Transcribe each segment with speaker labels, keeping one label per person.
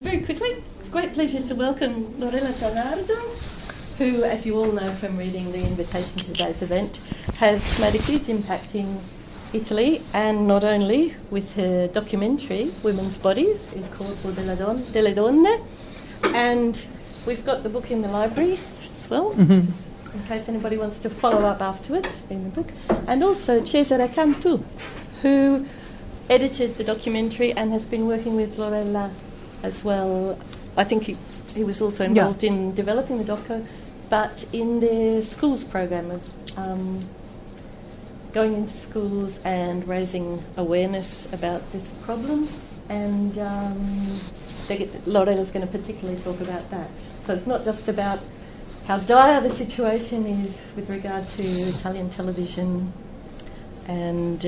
Speaker 1: Very quickly, it's a great pleasure to welcome Lorella Zanardo, who, as you all know from reading the invitation to today's event, has made a huge impact in Italy, and not only with her documentary, Women's Bodies, Il Corpo delle Donne, and we've got the book in the library as well, just in case anybody wants to follow up afterwards, reading the book, and also Cesare Cantù, who edited the documentary and has been working with Lorella as well. I think he was also involved in developing the doco, but in the schools program of going into schools and raising awareness about this problem, and Lorella's going to particularly talk about that. So it's not just about how dire the situation is with regard to Italian television and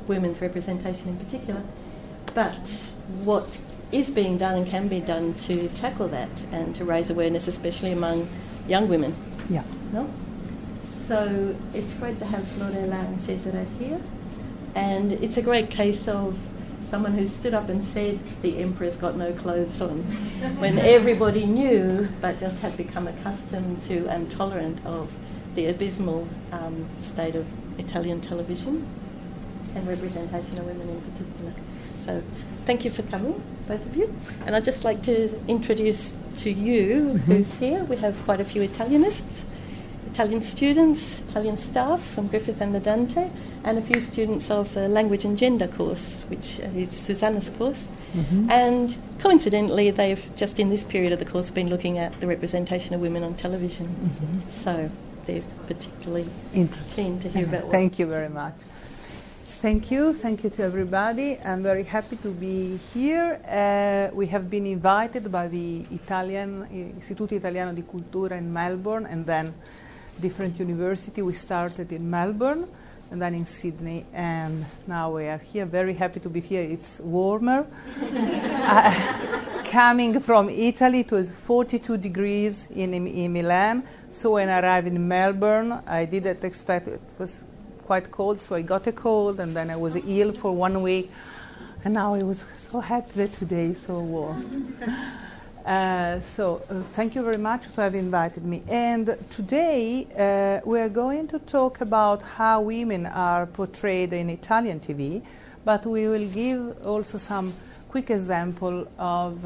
Speaker 1: women's representation in particular, but what is being done and can be done to tackle that and to raise awareness, especially among young women.
Speaker 2: Yeah.
Speaker 1: No? So it's great to have Lorella and Cesare here, and it's a great case of someone who stood up and said the emperor's got no clothes on when everybody knew but just had become accustomed to and tolerant of the abysmal state of Italian television and representation of women in particular. So thank you for coming, both of you. And I'd just like to introduce to you who's here. We have quite a few Italianists, Italian students, Italian staff from Griffith and the Dante, and a few students of the Language and Gender course, which is Susanna's course. And coincidentally, they've just in this period of the course been looking at the representation of women on television. So they're particularly keen to hear about what.
Speaker 2: Thank you very much. Thank you to everybody. I'm very happy to be here. We have been invited by the Istituto Italiano di Cultura in Melbourne, and then different university. We started in Melbourne and then in Sydney, and now we are here. Very happy to be here. It's warmer. Coming from Italy, it was 42 degrees in Milan. So when I arrived in Melbourne, I didn't expect it. It was quite cold, so I got a cold, and then I was ill for 1 week, and now I was so happy that today is so warm. Thank you very much for having invited me. And today we are going to talk about how women are portrayed in Italian TV, but we will give also some quick example of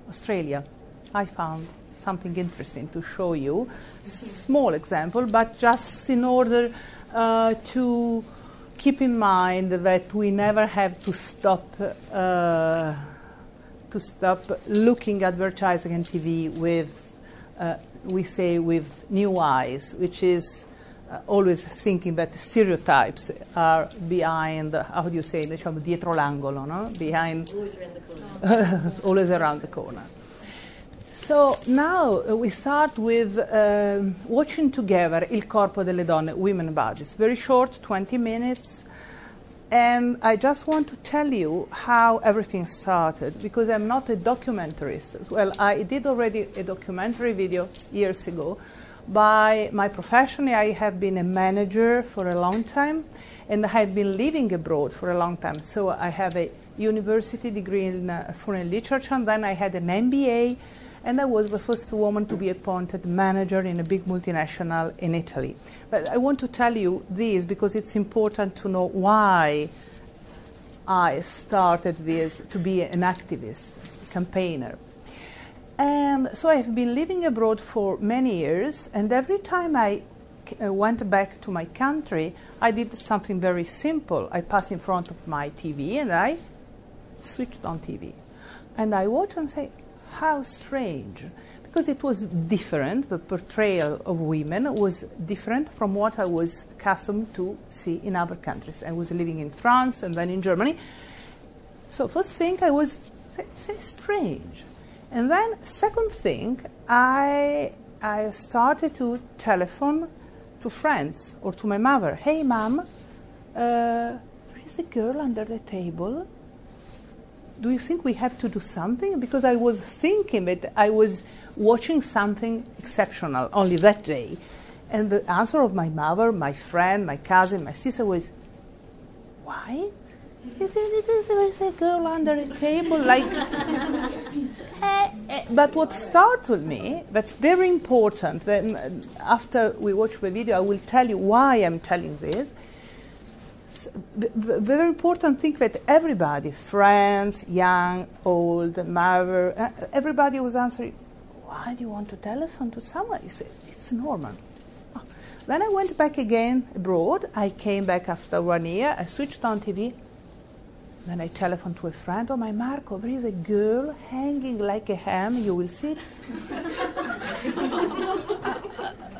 Speaker 2: Australia. I found something interesting to show you. Small example, but just in order to keep in mind that we never have to stop looking at advertising and TV with, we say, with new eyes, which is always thinking that stereotypes are behind, how do you say, diciamo, dietro l'angolo, no? Behind,
Speaker 1: Always around the corner.
Speaker 2: Always around the corner. So now we start with watching together Il Corpo delle Donne, Women Bodies. Very short, 20 minutes. And I just want to tell you how everything started, because I'm not a documentarist. Well, I did already a documentary video years ago. By my profession, I have been a manager for a long time, and I have been living abroad for a long time. So I have a university degree in foreign literature, and then I had an MBA, and I was the first woman to be appointed manager in a big multinational in Italy. But I want to tell you this because it's important to know why I started this to be an activist, a campaigner. And so I've been living abroad for many years, and every time I went back to my country, I did something very simple. I passed in front of my TV and I switched on TV. And I watched and say, how strange, because it was different. The portrayal of women was different from what I was accustomed to see in other countries. I was living in France and then in Germany. So first thing, I was say strange. And then second thing, I started to telephone to friends or to my mother. Hey, Mom, there is a girl under the table. Do you think we have to do something? Because I was thinking that I was watching something exceptional only that day. And the answer of my mother, my friend, my cousin, my sister was, why? There is a girl under a table, like. But what startled me, that's very important, then after we watch the video, I will tell you why I'm telling this. The very important thing that everybody, friends, young, old, mother, everybody was answering, why do you want to telephone to someone? He said, it's normal. Then I went back again abroad. I came back after 1 year. I switched on TV. Then I telephoned to a friend. Oh, my Marco, there is a girl hanging like a ham. You will see it.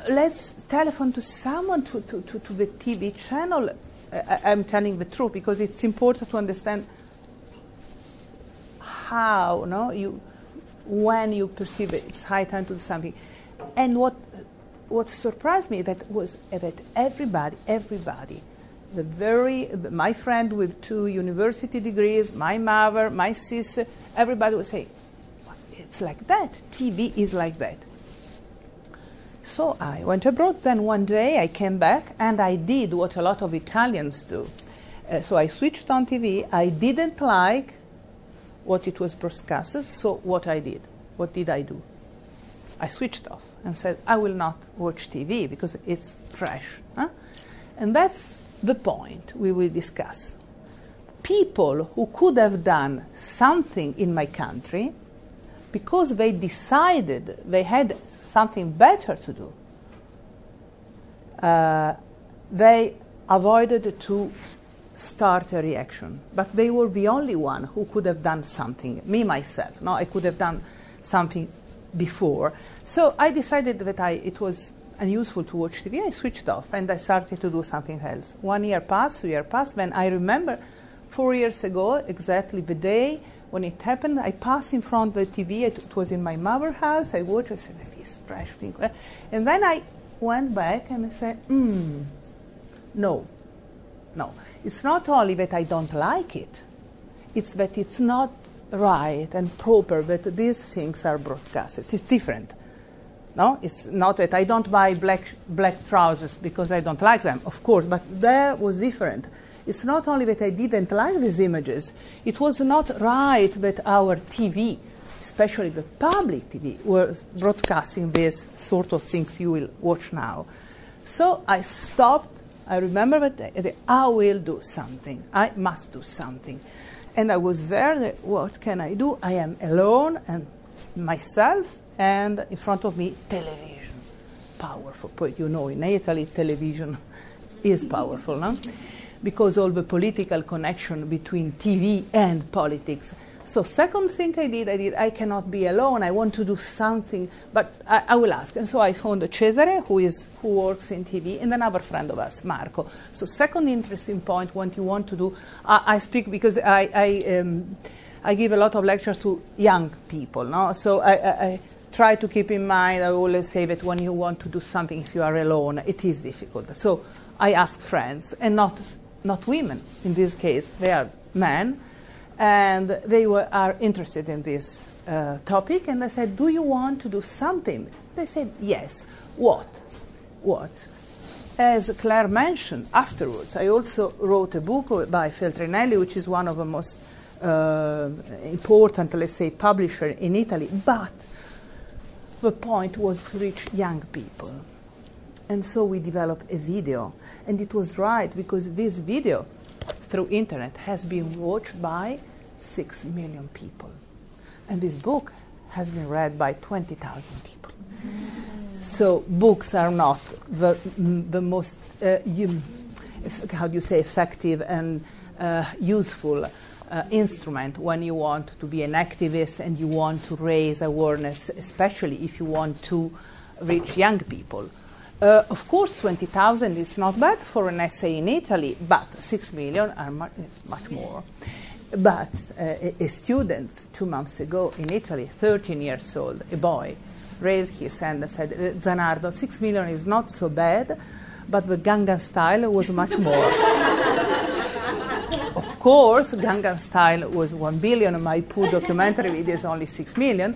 Speaker 2: Let's telephone to someone to the TV channel. I'm telling the truth because it's important to understand how, when you perceive it, it's high time to do something. And what surprised me that everybody, my friend with 2 university degrees, my mother, my sister, everybody would say, it's like that. TV is like that. So I went abroad. Then one day I came back and I did what a lot of Italians do. So I switched on TV. I didn't like what it was broadcasted. So what did I do? I switched off and said, I will not watch TV because it's trash. Huh? And that's the point we will discuss. People who could have done something in my country because they decided they had something better to do, they avoided to start a reaction. But they were the only one who could have done something. Me, myself. No, I could have done something before. So I decided that it was unuseful to watch TV. I switched off and I started to do something else. 1 year passed, 2 years passed. Then I remember 4 years ago, exactly the day when it happened, I passed in front of the TV. It was in my mother's house. I watched. I said, this trash thing. And then I went back and I said, no. It's not only that I don't like it. It's that it's not right and proper that these things are broadcasted. It's different. No, it's not that I don't buy black trousers because I don't like them, of course, but there was different. It's not only that I didn't like these images, it was not right that our TV, especially the public TV, was broadcasting these sort of things you will watch now. So I stopped. I remember that I will do something. I must do something. And I was there. What can I do? I am alone and myself, and in front of me, television. Powerful. But you know, in Italy, television is powerful, no? Because all the political connection between TV and politics. So second thing I cannot be alone. I want to do something, but I will ask. And so I found Cesare, who works in TV, and another friend of us, Marco. So second interesting point, what you want to do, I speak because I give a lot of lectures to young people, no? So I try to keep in mind, I always say that when you want to do something, if you are alone, it is difficult. So I ask friends, and not women. In this case, they are men, and they are interested in this topic. And I said, do you want to do something? They said, yes. What? As Claire mentioned afterwards, I also wrote a book by Feltrinelli, which is one of the most important, let's say, publisher in Italy. But the point was to reach young people. And so we developed a video. And it was right, because this video, through internet, has been watched by 6 million people. And this book has been read by 20,000 people. So books are not the most, how do you say, effective and useful instrument when you want to be an activist and you want to raise awareness, especially if you want to reach young people. Of course, 20,000 is not bad for an essay in Italy, but 6 million are much more. But a student 2 months ago in Italy, 13 years old, a boy, raised his hand and said, Zanardo, 6 million is not so bad, but the Gangnam Style was much more. Of course, Gangnam Style was 1 billion. My poor documentary video is only 6 million.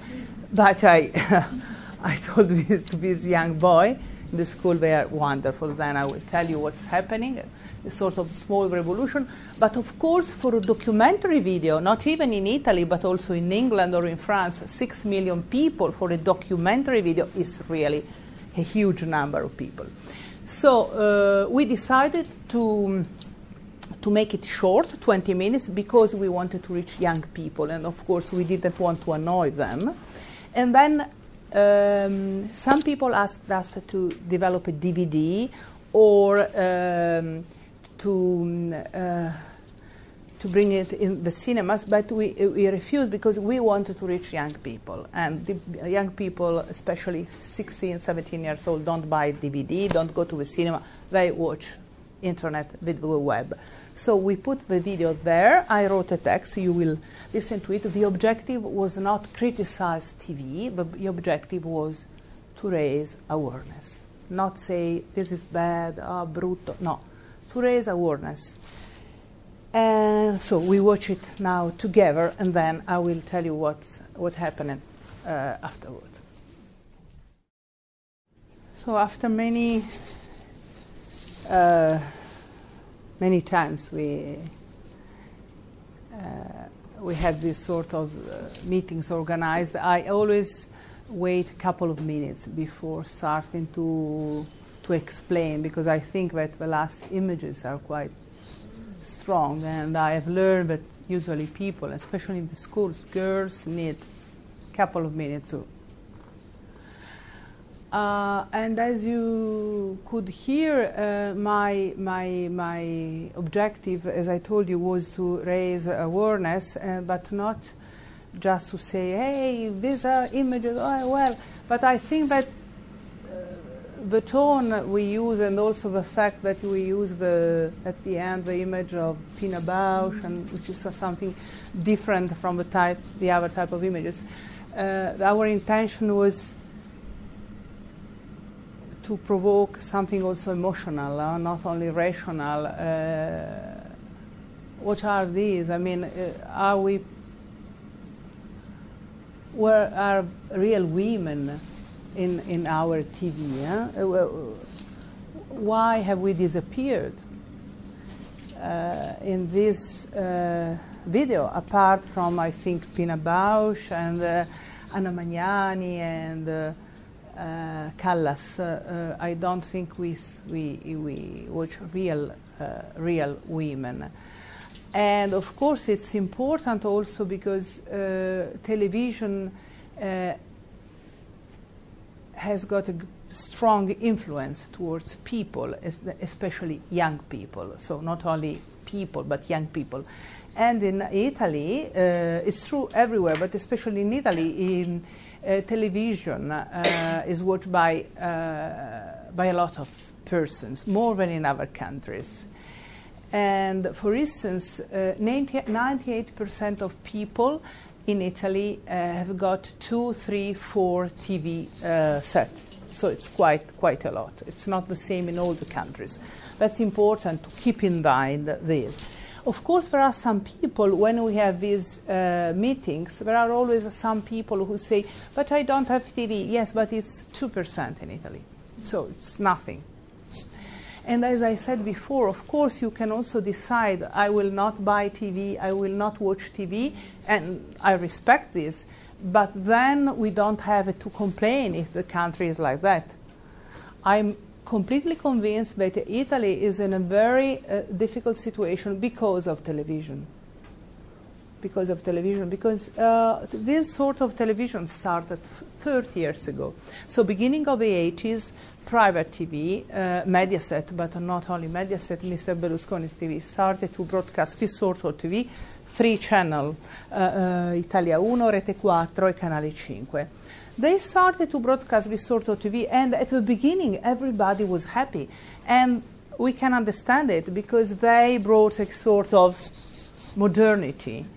Speaker 2: But I told this to this young boy, in the school. They are wonderful. Then I will tell you what's happening, a sort of small revolution. But of course, for a documentary video, not even in Italy, but also in England or in France, 6 million people for a documentary video is really a huge number of people. So we decided to make it short, 20 minutes, because we wanted to reach young people, and of course we didn't want to annoy them. And then some people asked us to develop a DVD or to bring it in the cinemas, but we refused because we wanted to reach young people. And the young people, especially 16, 17 years old, don't buy DVD, don't go to the cinema, they watch internet, the web. So we put the video there. I wrote a text, you will listen to it. The objective was not criticize TV, but the objective was to raise awareness. Not say, this is bad, brutto, no. To raise awareness. And so we watch it now together, and then I will tell you what happened afterwards. So after many times we had this sort of meetings organized, I always wait a couple of minutes before starting to explain, because I think that the last images are quite strong, and I have learned that usually people, especially in the schools, girls need a couple of minutes to. And as you could hear, my objective, as I told you, was to raise awareness, but not just to say, hey, these are images, oh, well. But I think that the tone we use, and also the fact that we use at the end the image of Pina Bausch, and which is something different from the other type of images. Our intention was to provoke something also emotional, not only rational. What are these? I mean, where are real women in our TV? Why have we disappeared in this video, apart from, I think, Pina Bausch and Anna Magnani and Callas? I don't think we watch real women. And of course it's important also because television has got a strong influence towards people, especially young people. So not only people, but young people. And in Italy, it's true everywhere, but especially in Italy, television is watched by a lot of persons, more than in other countries. And for instance, 98% of people in Italy have got 2, 3, 4 TV sets. So it's quite a lot. It's not the same in all the countries. That's important to keep in mind this. Of course, there are some people, when we have these meetings, there are always some people who say, but I don't have TV. Yes, but it's 2% in Italy. So it's nothing. And as I said before, of course, you can also decide, I will not buy TV, I will not watch TV, and I respect this. But then we don't have to complain if the country is like that. I'm completely convinced that Italy is in a very difficult situation because of television. Because this sort of television started 30 years ago. So beginning of the 80s, private TV, Mediaset, but not only Mediaset, Mr. Berlusconi's TV, started to broadcast this sort of TV, 3 channels, Italia 1, Rete 4 e Canale 5. They started to broadcast this sort of TV, and at the beginning everybody was happy. And we can understand it because they brought a sort of modernity.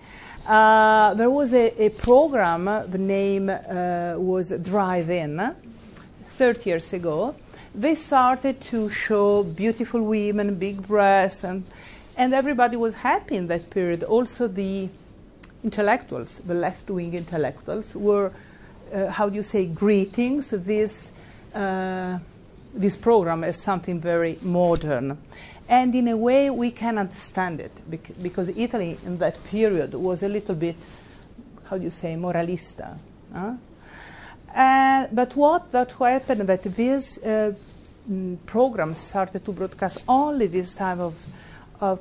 Speaker 2: There was a program, the name was Drive-In, 30 years ago. They started to show beautiful women, big breasts, and everybody was happy in that period. Also the intellectuals, the left-wing intellectuals, were, how do you say, greetings, these this program as something very modern. And in a way, we can understand it, because Italy in that period was a little bit, how do you say, moralista. But what happened, that these programs started to broadcast only this type of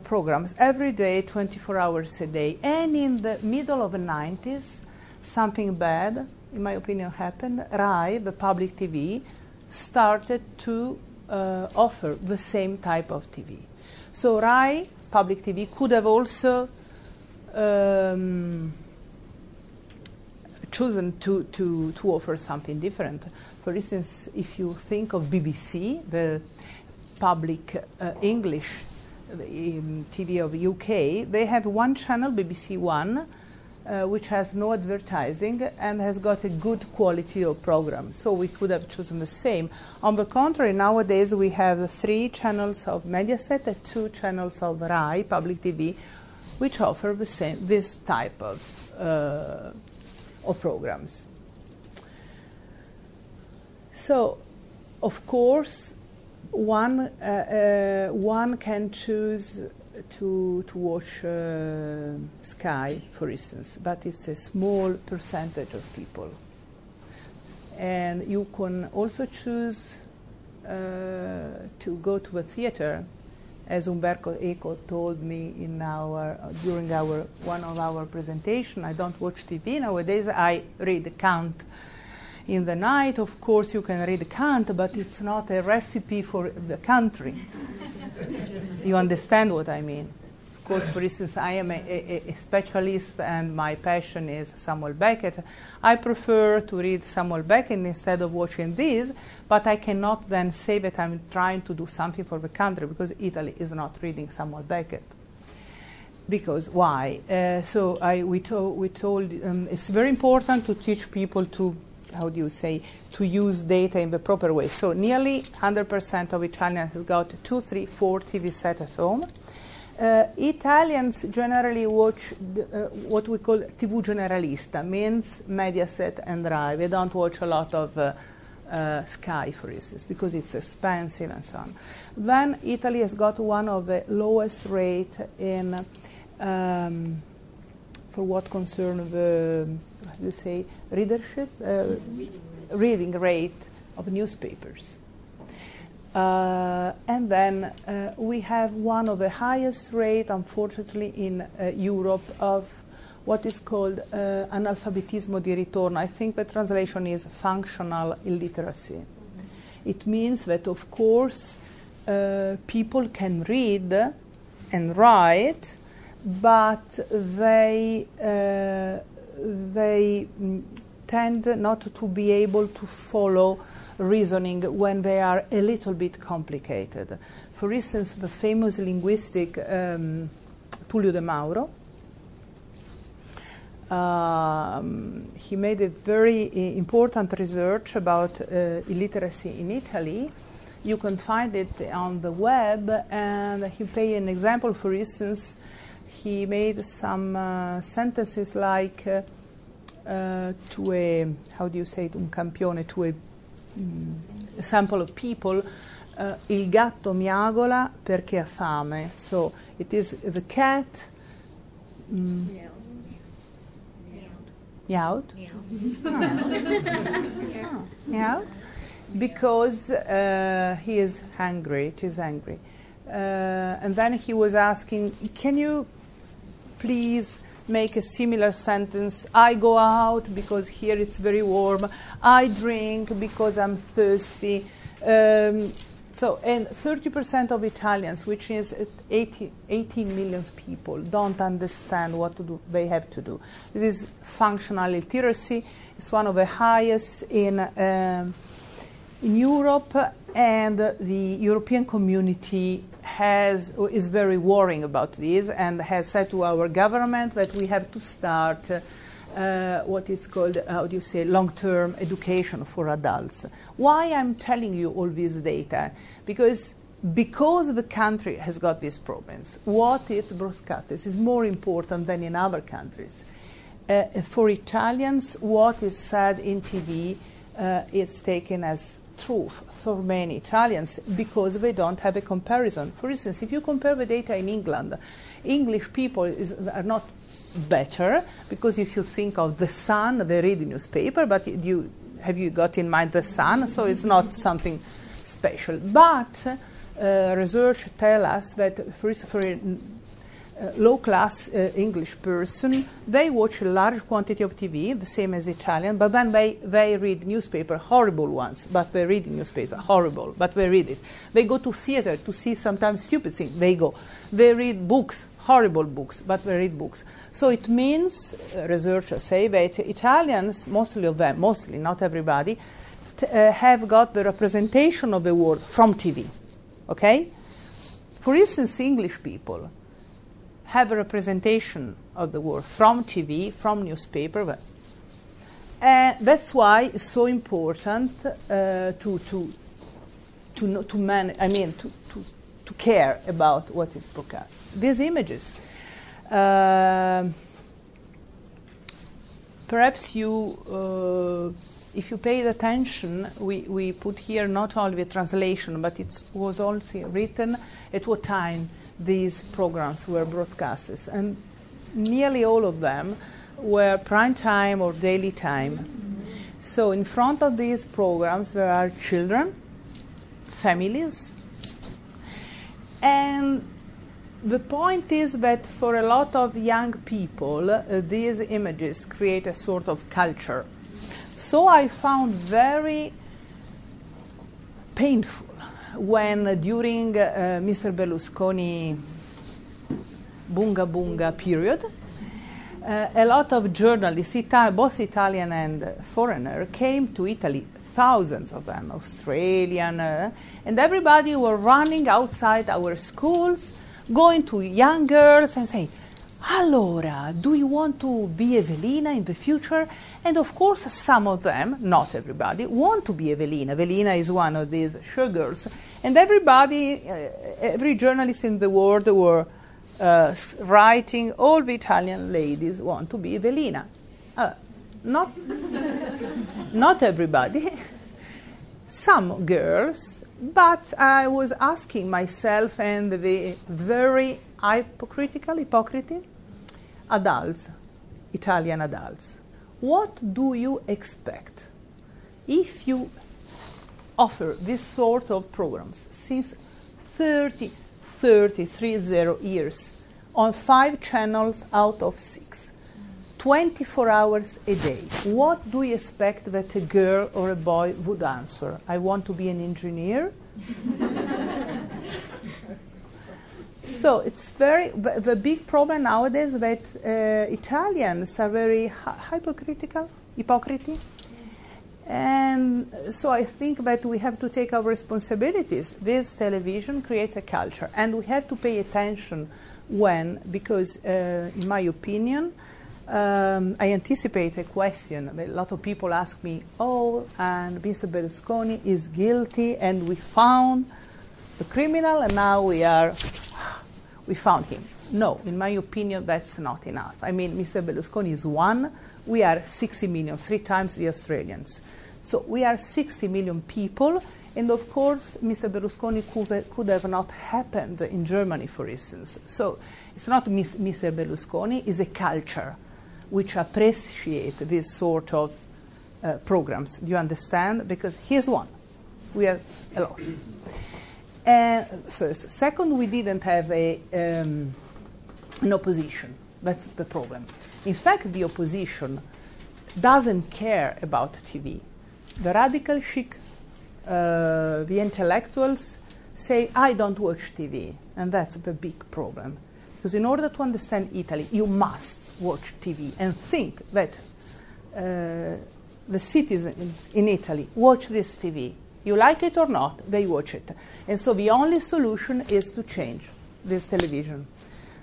Speaker 2: programs every day, 24 hours a day. And in the middle of the 90s, something bad, in my opinion, happened. RAI, the public TV, started to offer the same type of TV. So RAI, public TV, could have also chosen to offer something different. For instance, if you think of BBC, the public English TV of the UK, they have one channel, BBC One, which has no advertising and has got a good quality of program. So we could have chosen the same. On the contrary, nowadays we have 3 channels of Mediaset and 2 channels of RAI, public TV, which offer the same, this type of programs. So, of course, one can choose to watch Sky, for instance, but it's a small percentage of people. And you can also choose to go to a theater, as Umberto Eco told me in during one of our presentation. I don't watch TV nowadays. I read Kant in the night. Of course, you can read Kant, but it's not a recipe for the country. You understand what I mean? Of course, for instance, I am a specialist and my passion is Samuel Beckett. I prefer to read Samuel Beckett instead of watching this, but I cannot then say that I'm trying to do something for the country, because Italy is not reading Samuel Beckett. Because why? We told it's very important to teach people to, how do you say, to use data in the proper way. So nearly 100% of Italians has got 2, 3, 4 TV sets at home. Italians generally watch what we call TV generalista, means Mediaset and RAI. They don't watch a lot of Sky, for instance, because it's expensive and so on. Then Italy has got one of the lowest rate in for what concerns the, how do you say, readership, reading rate of newspapers. And then we have one of the highest rate, unfortunately, in Europe of what is called analfabetismo di ritorno. I think the translation is functional illiteracy. It means that, of course, people can read and write, but they tend not to be able to follow reasoning when they are a little bit complicated. For instance, the famous linguistic Tullio De Mauro, he made a very important research about illiteracy in Italy. You can find it on the web, and he gave an example. For instance, he made some sentences like to a, how do you say it, un campione, to a sample of people, il gatto miagola perché ha fame. So it is the cat meowed because he is hungry. It is angry. And then he was asking, can you please make a similar sentence? I go out because here it's very warm. I drink because I'm thirsty. So, and 30% of Italians, which is 18 million people, don't understand what to do. They have to do. This is functional illiteracy. It's one of the highest in Europe, and the European community is very worrying about this, and has said to our government that we have to start what is called, how do you say, long-term education for adults. Why I'm telling you all this data? Because the country has got these problems, what is broadcast is more important than in other countries. For Italians, what is said in TV is taken as truth for many Italians because they don't have a comparison. For instance, if you compare the data in England, English people are not better, because if you think of the Sun, they read the newspaper, but have you got in mind the Sun? So it's not something special. But research tells us that for a low-class English person, they watch a large quantity of TV, the same as Italian, but then they read newspaper, horrible ones, but they read newspaper, horrible, but they read it. They go to theater to see sometimes stupid things, they go. They read books, horrible books, but they read books. So it means, researchers say, that Italians, mostly of them, mostly, not everybody, have got the representation of the world from TV, okay? For instance, English people have a representation of the world from TV, from newspaper. And that's why it's so important to care about what is broadcast. These images, perhaps you, if you paid attention, we put here not only the translation, but it was also written at what time these programs were broadcasted. And nearly all of them were prime time or daily time. So in front of these programs there are children, families, and the point is that for a lot of young people, these images create a sort of culture. So I found very painful when during Mr. Berlusconi Bunga Bunga period, a lot of journalists, both Italian and foreigner, came to Italy, thousands of them, Australian, and everybody were running outside our schools, going to young girls and saying, "Allora, do you want to be Evelina in the future?" And of course, some of them, not everybody, want to be Evelina. Evelina is one of these showgirls. And everybody, every journalist in the world were writing, all the Italian ladies want to be Evelina. Not everybody, some girls, but I was asking myself and the very hypocrite adults, Italian adults, what do you expect if you offer this sort of programs since 30 years on 5 channels out of 6, 24 hours a day? What do you expect that a girl or a boy would answer? I want to be an engineer. So it's the big problem nowadays that Italians are very hypocrite. And so I think that we have to take our responsibilities. This television creates a culture, and we have to pay attention because in my opinion, I anticipate a question. A lot of people ask me, and Mr. Berlusconi is guilty, and we found the criminal, and now we found him. No, in my opinion, that's not enough. I mean, Mr. Berlusconi is one. We are 60 million, 3 times the Australians. So we are 60 million people, and of course, Mr. Berlusconi could have not happened in Germany, for instance. So it's not Mr. Berlusconi, it's a culture which appreciates this sort of programs. Do you understand? Because here's one. We have a lot. First. Second, we didn't have an opposition. That's the problem. In fact, the opposition doesn't care about TV. The radical chic, the intellectuals say, I don't watch TV. And that's the big problem. Because in order to understand Italy, you must watch TV and think that the citizens in Italy watch this TV. You like it or not, they watch it. And so the only solution is to change this television.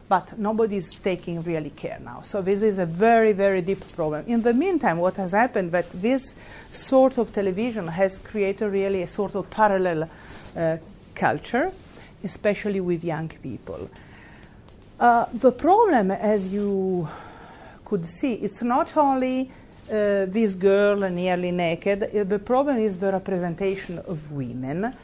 Speaker 2: But nobody is taking really care now. So this is a very, very deep problem. In the meantime, what has happened that this sort of television has created really a sort of parallel culture, especially with young people. The problem, as you could see, it's not only this girl nearly naked. The problem is the representation of women.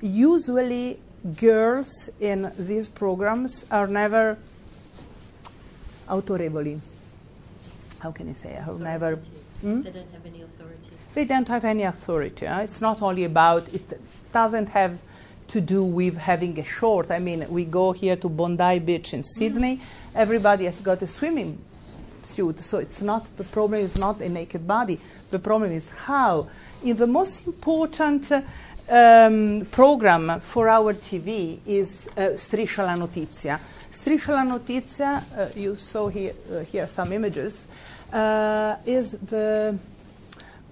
Speaker 2: Usually girls in these programs are never autorevoli. How can I say? Are never.
Speaker 1: They don't have any authority.
Speaker 2: They don't have any authority. It's not only about, it doesn't have to do with having a short. I mean, we go here to Bondi Beach in Sydney. Everybody has got a swimming suit. So it's not, the problem is not a naked body. The problem is how. In the most important program for our TV is Striscia la Notizia. Striscia la Notizia, you saw here some images, is the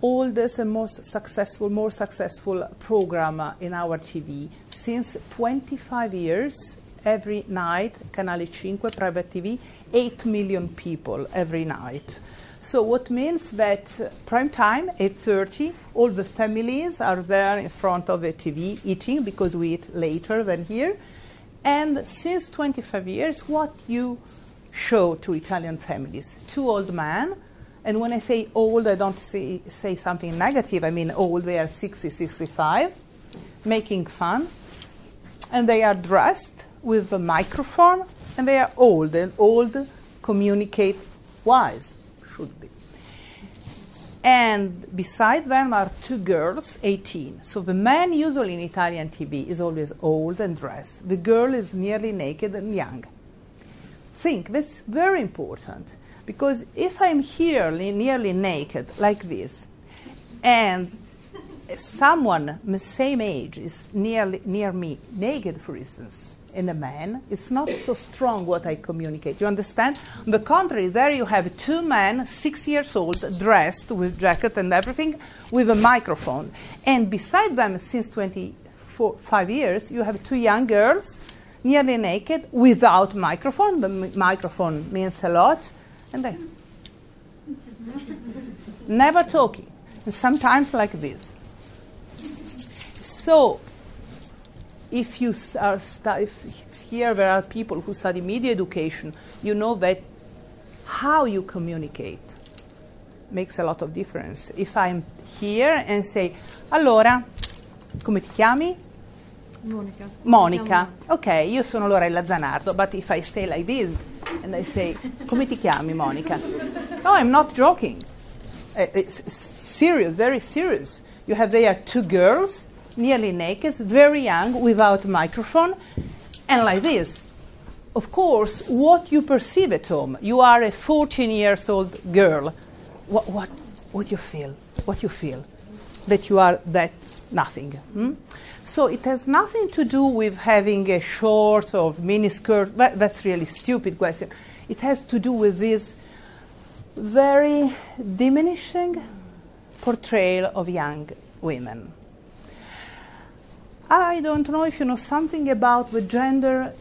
Speaker 2: oldest and more successful program in our TV. Since 25 years, every night, Canale 5, private TV, 8 million people every night. So what means that prime time, 8:30, all the families are there in front of the TV eating, because we eat later than here. And since 25 years, what you show to Italian families? Two old men. And when I say old, I don't say something negative. I mean old, they are 60, 65, making fun. And they are dressed with a microphone, and they are old. And old communicate wise, should be. And beside them are two girls, 18. So the man usually in Italian TV is always old and dressed. The girl is nearly naked and young. Think, that's very important. Because if I'm here nearly naked, like this, and someone the same age is near me, naked, for instance, and a man, it's not so strong what I communicate. You understand? On the contrary, there you have two men, 6 years old, dressed with jacket and everything, with a microphone. And beside them, since 25 years, you have two young girls, nearly naked, without microphone. The microphone means a lot. And then, never talking, and sometimes like this. So, if you are if here there are people who study media education, you know that how you communicate makes a lot of difference. If I'm here and say, allora, come ti chiami?
Speaker 1: Monica.
Speaker 2: Monica. Ok, io sono Lorella Zanardo, but if I stay like this, and I say, come ti chiami, Monica? No, I'm not joking. It's serious, very serious. You have there two girls, nearly naked, very young, without microphone, and like this. Of course, what you perceive at home, you are a 14-year-old girl. What you feel? What you feel? That you are that nothing. So it has nothing to do with having a short or mini skirt. That's really stupid question. It has to do with this very diminishing portrayal of young women. I don't know if you know something about the gender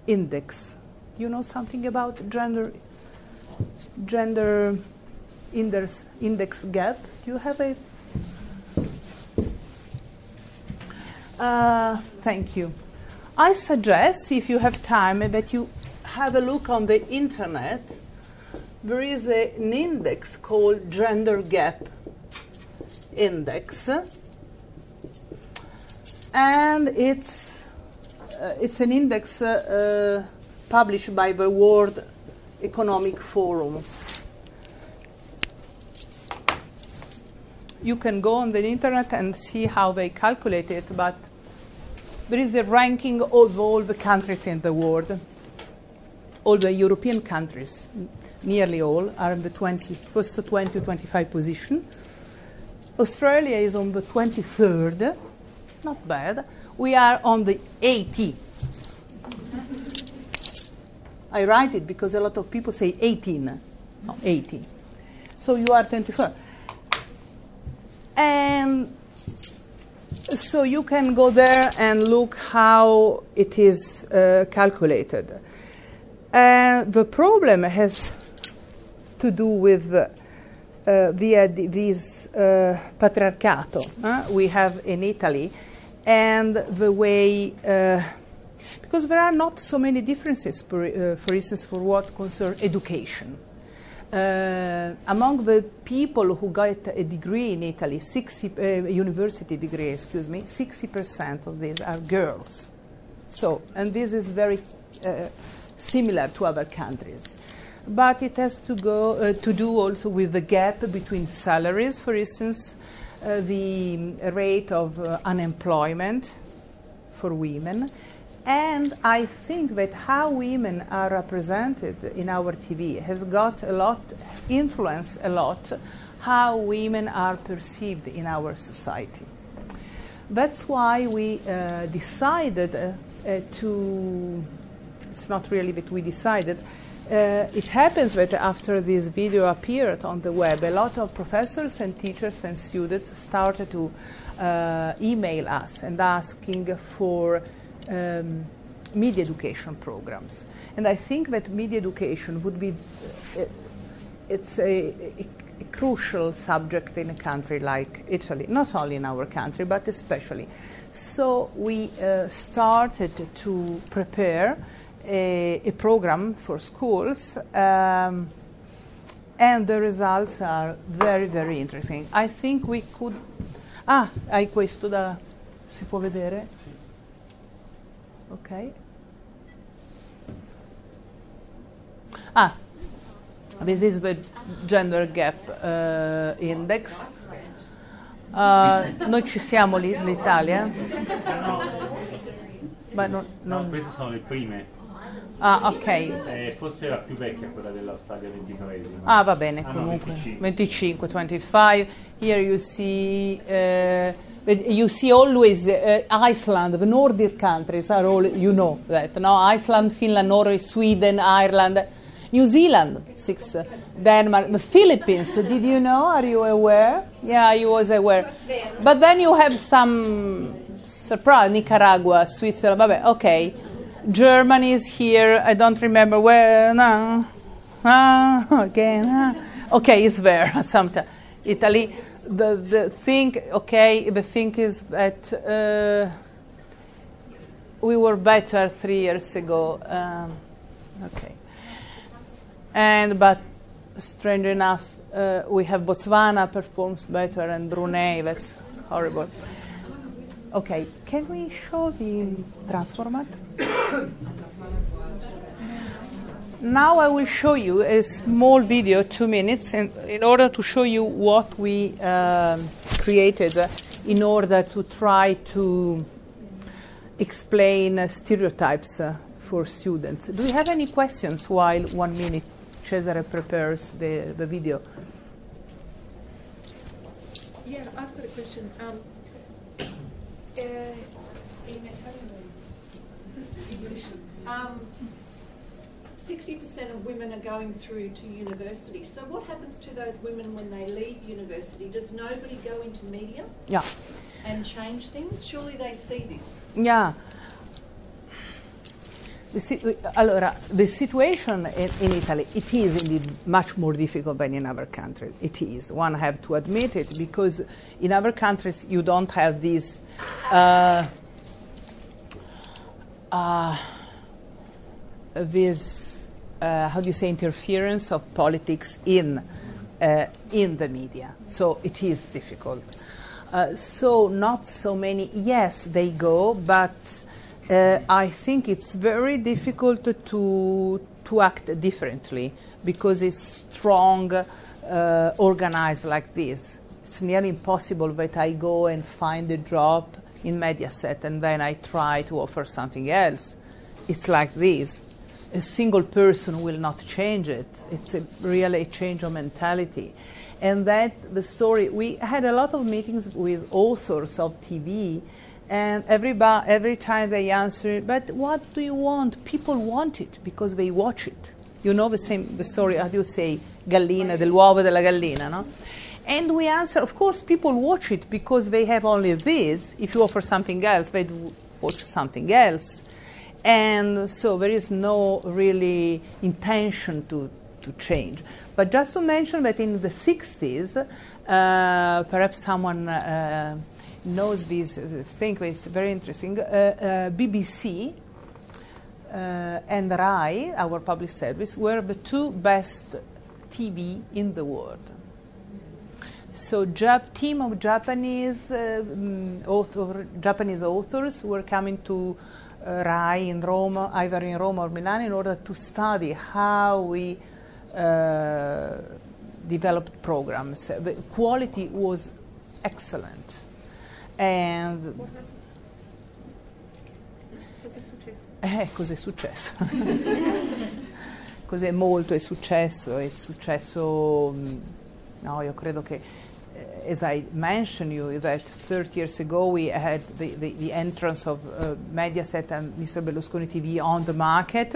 Speaker 2: index. You know something about gender index gap? Do you have a... thank you. I suggest, if you have time, that you have a look on the internet. There is an index called Gender Gap Index, and it's an index published by the World Economic Forum. You can go on the internet and see how they calculate it, but there is a ranking of all the countries in the world. All the European countries, nearly all, are in the first 20 to 25 position. Australia is on the 23rd, not bad. We are on the 80. I write it because a lot of people say 18, no, 80. So you are 24. And so you can go there and look how it is calculated. The problem has to do with this patriarcato we have in Italy, and the way, because there are not so many differences, for instance, for what concerns education. among the people who got a degree in Italy, university degree, excuse me, 60% of these are girls. So, and this is very similar to other countries. But it has to do also with the gap between salaries, for instance, the rate of unemployment for women. And I think that how women are represented in our TV has got influenced a lot how women are perceived in our society. That's why we decided it's not really that we decided, it happens that after this video appeared on the web, a lot of professors and teachers and students started to email us and asking for media education programs. And I think that media education would be, it's a crucial subject in a country like Italy, not only in our country, but especially. So we started to prepare a program for schools, and the results are very, very interesting. I think we could... hai questo da... si può vedere? Ok. This is the gender gap index. Noi ci siamo lì, l'Italia?
Speaker 3: No, queste sono le prime.
Speaker 2: Ok.
Speaker 3: Forse la più vecchia, quella dell'Australia 23esima.
Speaker 2: Va bene, comunque. 25, 25. Here you see always Iceland, the Nordic countries are all, you know that, no? Iceland, Finland, Norway, Sweden, Ireland, New Zealand, 6, Denmark, the Philippines, did you know? Are you aware? Yeah, I was aware. But then you have some surprise, Nicaragua, Switzerland, okay. Germany is here, I don't remember where, no. Again, okay, it's there, sometimes. Italy. The thing is that we were better 3 years ago. Okay, but strange enough, we have Botswana performs better and Brunei. That's horrible. Okay, can we show the transformat? Now I will show you a small video, 2 minutes, in order to show you what we created in order to try to explain stereotypes for students. Do you have any questions while 1 minute Cesare prepares the video?
Speaker 4: Yeah, I've got a question. In English, 60% of women are going through to university. So what happens to those women when they leave university? Does nobody go into media?
Speaker 2: Yeah.
Speaker 4: And change things? Surely they see this.
Speaker 2: Yeah. The situation in Italy, it is indeed much more difficult than in other countries. It is. One have to admit it, because in other countries you don't have this how do you say, interference of politics in the media. So it is difficult. So not so many, yes, they go, but I think it's very difficult to act differently, because it's strong, organized like this. It's nearly impossible that I go and find a job in Mediaset and then I try to offer something else. It's like this. A single person will not change it. It's really a change of mentality. And that the story, we had a lot of meetings with authors of TV, and every time they answer, but what do you want? People want it because they watch it. You know the story, how do you say, gallina, dell'uovo della gallina, no? And we answer, of course, people watch it because they have only this. If you offer something else, they watch something else. And so there is no really intention to change. But just to mention that in the 60s, perhaps someone knows this thing, it's very interesting, BBC and RAI, our public service, were the two best TV in the world. So team of Japanese Japanese authors were coming to RAI in Rome, either in Rome or Milan, in order to study how we developed programs. The quality was excellent. And cosa è successo? Cos'è molto è successo? È successo, no, io credo che, as I mentioned you, that 30 years ago we had the entrance of Mediaset and Mr. Berlusconi TV on the market,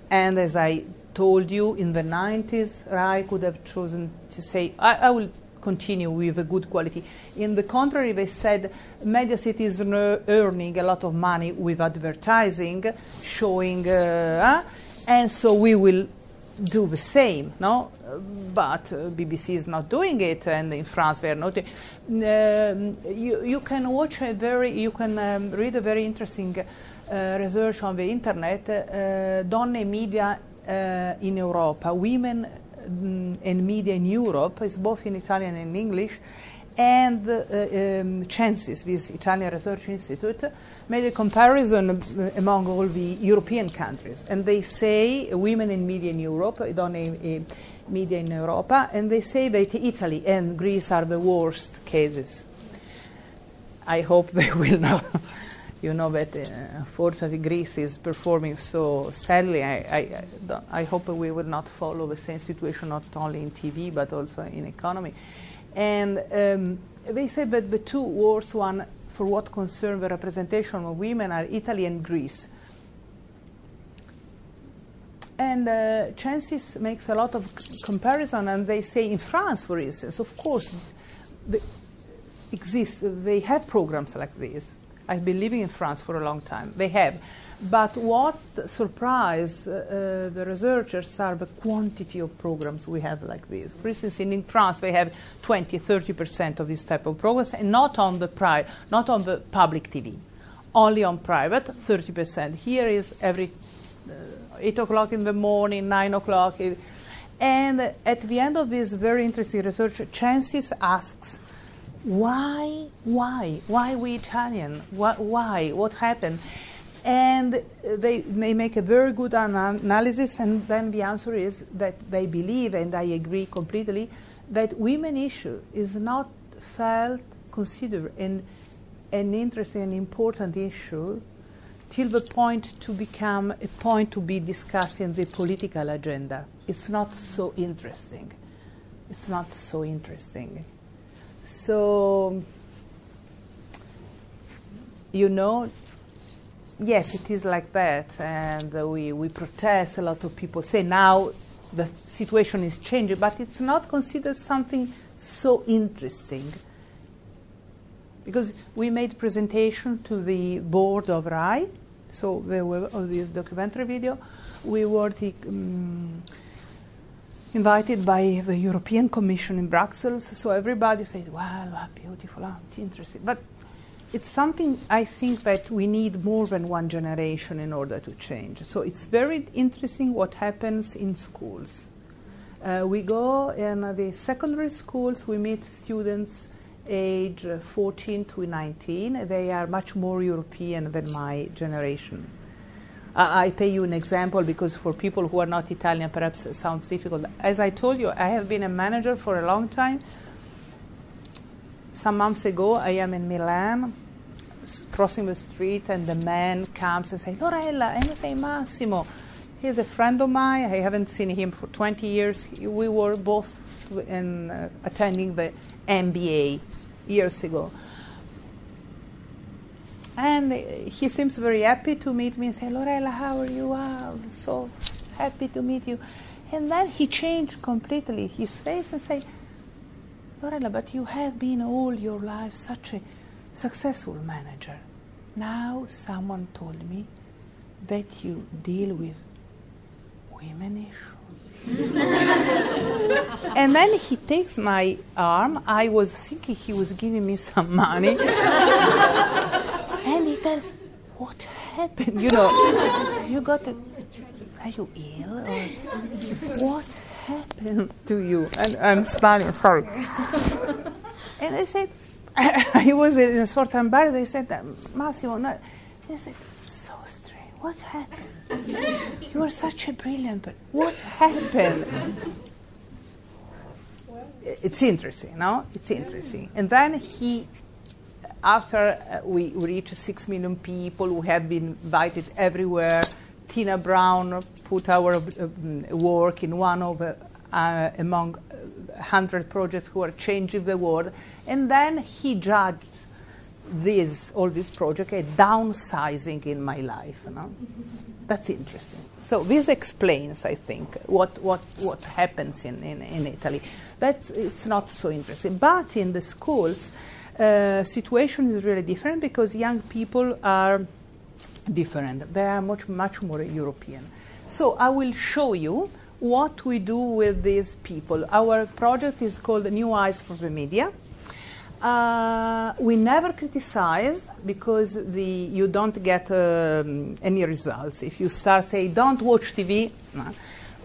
Speaker 2: and as I told you, in the 90s, RAI could have chosen to say, I will continue with a good quality. In the contrary, they said Mediaset is earning a lot of money with advertising, showing, and so we will do the same, no? But BBC is not doing it, and in France they are not. You can watch you can read a very interesting research on the internet, Donne e Media in Europa, Women and Media in Europe, it's both in Italian and English, and Censis, this Italian Research Institute, made a comparison among all the European countries. And they say, Women in Media in Europe, Donne e Media in Europa, and they say that Italy and Greece are the worst cases. I hope they will not. You know that unfortunately Greece is performing so sadly. I hope we will not follow the same situation, not only in TV but also in economy. And they say that the two worst ones for what concerns the representation of women are Italy and Greece. And Censis makes a lot of comparison, and they say in France, for instance, of course, they have programs like this. I've been living in France for a long time. They have. But what surprised the researchers are the quantity of programs we have like this. For instance, in France, they have 20-30% of this type of programs, and not on the public TV, only on private, 30%. Here is every 8 o'clock in the morning, 9 o'clock. And at the end of this very interesting research, Censis asks, why we Italian? Why? What happened? And they make a very good analysis, and then the answer is that they believe, and I agree completely, that women issue is not considered an interesting and important issue till the point to become a point to be discussed in the political agenda. It's not so interesting. It's not so interesting. So, you know, yes, it is like that, and we protest. A lot of people say now the situation is changing, but it's not considered something so interesting. Because we made presentation to the board of RAI, so there were all this documentary video. We were invited by the European Commission in Brussels, so everybody said, wow, beautiful, interesting. But it's something I think that we need more than one generation in order to change. So it's very interesting what happens in schools. We go in the secondary schools, we meet students age 14 to 19. They are much more European than my generation. I pay you an example because for people who are not Italian, perhaps it sounds difficult. As I told you, I have been a manager for a long time. Some months ago, I am in Milan, crossing the street, and the man comes and says, Lorella, and I say, Massimo. He's a friend of mine. I haven't seen him for 20 years. We were both attending the MBA years ago. And he seems very happy to meet me and say, Lorella, how are you? Wow, so happy to meet you. And then he changed completely his face and said, Lorella, but you have been all your life such a successful manager. Now someone told me that you deal with women issues. And then he takes my arm. I was thinking he was giving me some money. And he tells, what happened? You know, you got a, are you ill? Or what happened to you? And I'm smiling, sorry. And I said, I was in a sort of embarrassed. They said, Massimo, no. They said, so strange. What happened? You are such a brilliant person. What happened? It's interesting, no? It's interesting. And then after we reached 6 million people who have been invited everywhere, Tina Brown put our work in one of among 100 projects who are changing the world. And then he judged all this project a downsizing in my life. No? That's interesting. So this explains, I think, what happens in Italy. It's not so interesting. But in the schools, situation is really different because young people are different. They are much more European. So I will show you what we do with these people. Our project is called New Eyes for the Media. We never criticize because you don't get any results. If you start saying, don't watch TV, no.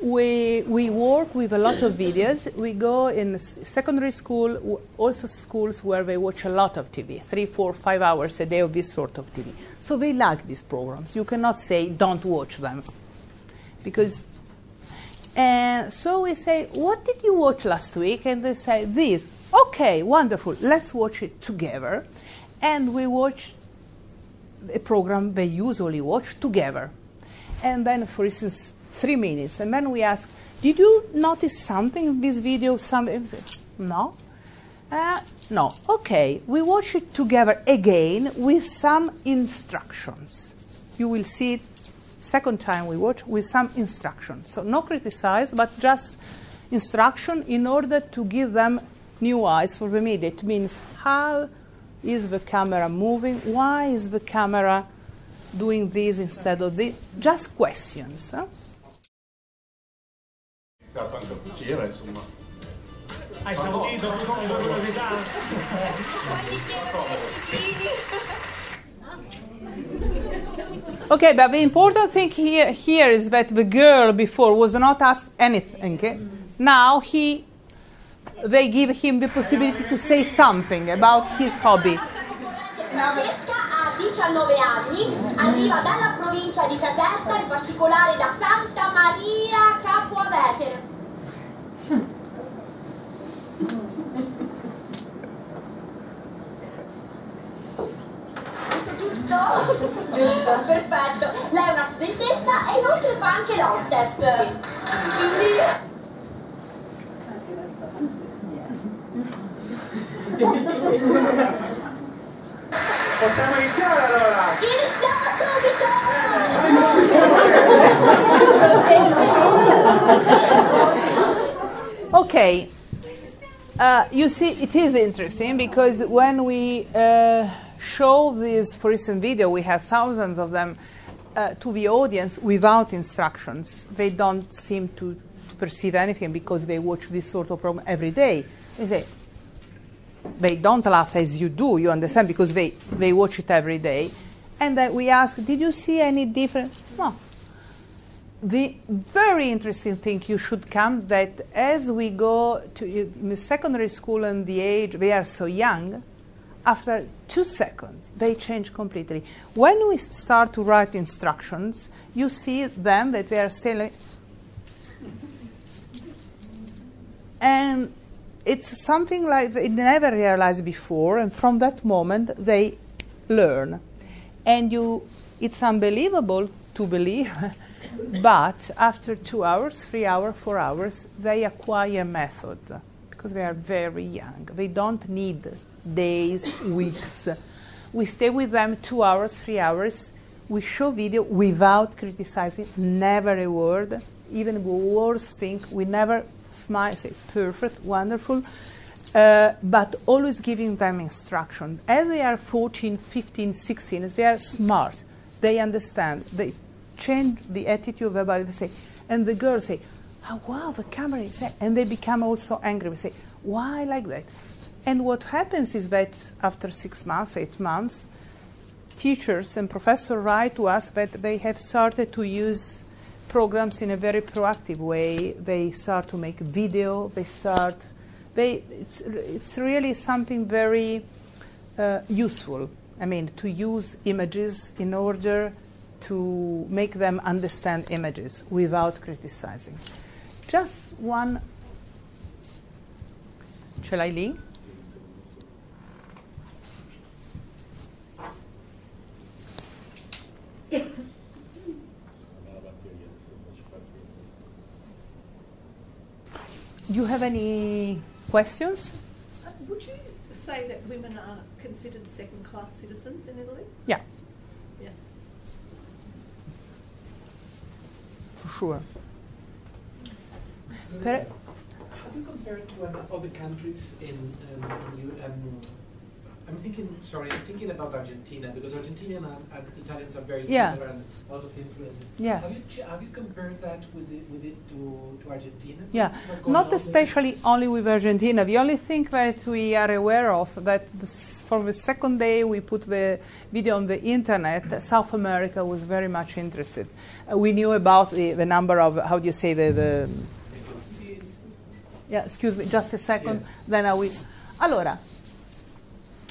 Speaker 2: We work with a lot of videos. We go in secondary school, also schools where they watch a lot of TV, 3, 4, 5 hours a day of this sort of TV. So they like these programs. You cannot say, don't watch them. So we say, what did you watch last week? And they say, this. Okay, wonderful. Let's watch it together. And we watch a program they usually watch together. And then, for instance, 3 minutes. And then we ask, did you notice something in this video? No? No. Okay, we watch it together again with some instructions. You will see it second time we watch with some instructions. So no criticize, but just instruction in order to give them new eyes for the media. It means how is the camera moving? Why is the camera doing this instead of this? Just questions. Huh?
Speaker 5: Hai sentito come curiosità?
Speaker 2: Okay, but the important thing here is that the girl before was not asked anything. Okay? Now they give him the possibility to say something about his hobby.
Speaker 6: Francesca ha 19 anni, arriva dalla provincia di Caserta, in particolare da Santa Maria Capua Vetere. Giusto? Giusto, perfetto. Lei è una studentessa e inoltre fa anche l'hostess. Quindi...
Speaker 5: Possiamo iniziare allora?
Speaker 6: Iniziamo subito!
Speaker 2: Okay. You see, it is interesting because when we show this, for instance, video, we have thousands of them to the audience without instructions. They don't seem to perceive anything because they watch this sort of program every day. They don't laugh as you do, you understand, because they watch it every day. And then we ask, did you see any difference? No. The very interesting thing you should come that as we go to the secondary school and the age, they are so young, after 2 seconds, they change completely. When we start to write instructions, you see them that they are still... And it's something like they never realized before, and from that moment, they learn. And it's unbelievable to believe, but after 2 hours, 3 hours, 4 hours, they acquire method because they are very young. They don't need days, weeks. We stay with them 2 hours, 3 hours. We show video without criticizing, never a word. Even the worst thing, we never smile, say perfect, wonderful, but always giving them instruction. As they are 14, 15, 16, they are smart. They understand. They change the attitude of everybody. They say, and the girls say, oh, wow, the camera is there. And they become also angry. We say, why like that? And what happens is that after 6 months, 8 months, teachers and professors write to us that they have started to use programs in a very proactive way. They start to make video. It's really something very useful. I mean, to use images in order to make them understand images without criticizing. Just one. Shall I link? Do you have any questions?
Speaker 4: Would you say that women are considered second-class citizens in Italy?
Speaker 2: Yeah.
Speaker 4: Yeah.
Speaker 2: For sure.
Speaker 7: Have you compared to other countries in I'm thinking about Argentina, because Argentina and Italians are very similar and a lot of influences.
Speaker 2: Yeah.
Speaker 7: Have you compared that with it to Argentina?
Speaker 2: Yeah, not especially only with Argentina. The only thing that we are aware of that from the second day we put the video on the internet, South America was very much interested. We knew about the number of, how do you say, the yeah, excuse me, just a second. Yes. Then I will. Allora,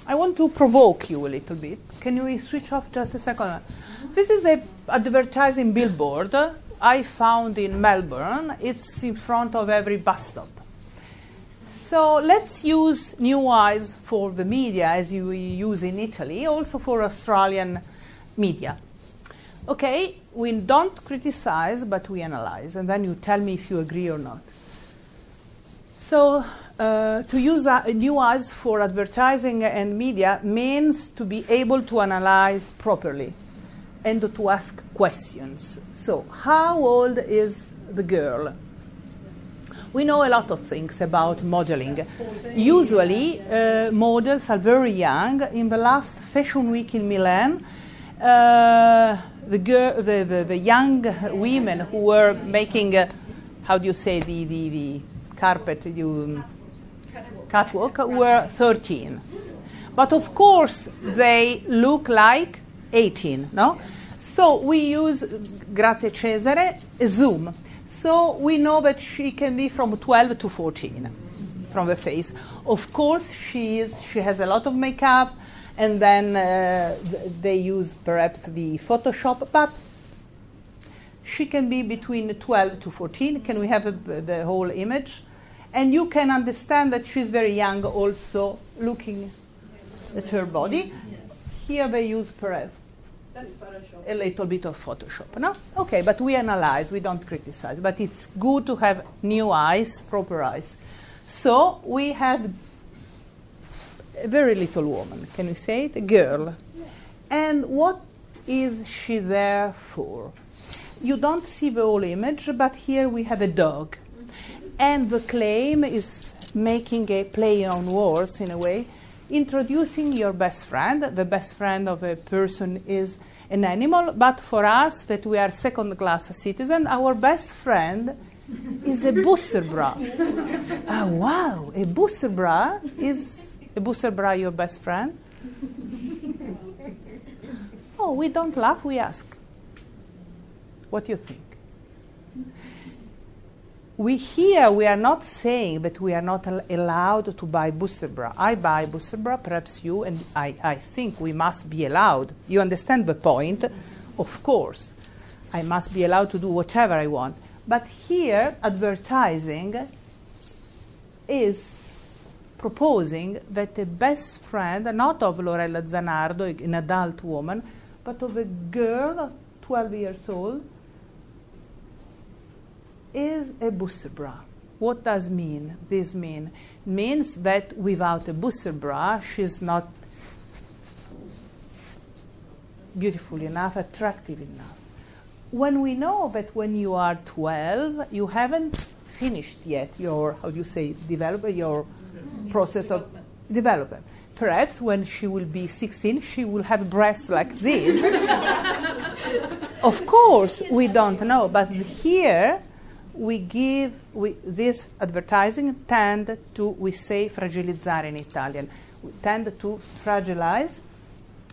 Speaker 2: I want to provoke you a little bit. Can we switch off just a second? This is an advertising billboard I found in Melbourne. It's in front of every bus stop. So let's use new eyes for the media as you use in Italy, also for Australian media. Okay, we don't criticize, but we analyze, and then you tell me if you agree or not. So to use new eyes for advertising and media means to be able to analyze properly and to ask questions. So how old is the girl? We know a lot of things about modeling. Usually, models are very young. In the last Fashion Week in Milan, the young women who were making, how do you say, the carpet, catwalk, were 13. But of course, they look like 18, no? So we use, grazie Cesare, a zoom. So we know that she can be from 12 to 14 from the face. Of course, she has a lot of makeup, and then they use perhaps the Photoshop, but she can be between 12 to 14. Can we have the whole image? And you can understand that she's very young also looking at her body. Here they use perhaps a little bit of Photoshop, no? Okay, but we analyze, we don't criticize. But it's good to have new eyes, proper eyes. So we have a very little woman, can we say it? A girl. And what is she there for? You don't see the whole image, but here we have a dog. And the claim is making a play on words in a way, introducing your best friend. The best friend of a person is an animal, but for us, that we are second-class citizens, our best friend is a booster bra. Ah, wow, a booster bra? Is a booster bra your best friend? Oh, we don't laugh, we ask. What do you think? We are not saying that we are not allowed to buy booster bra. I buy booster bra, perhaps you, and I think we must be allowed. You understand the point? Of course. I must be allowed to do whatever I want. But here, advertising is proposing that the best friend, not of Lorella Zanardo, an adult woman, but of a girl, 12 years old, is a booster bra. What does this mean? It means that without a booster bra, she's not beautiful enough, attractive enough. When we know that when you are 12, you haven't finished yet your, how do you say, your process of development. Perhaps when she will be 16, she will have breasts like this. Of course, we don't know, but here, this advertising tend to, we say fragilizzare in Italian, we tend to fragilize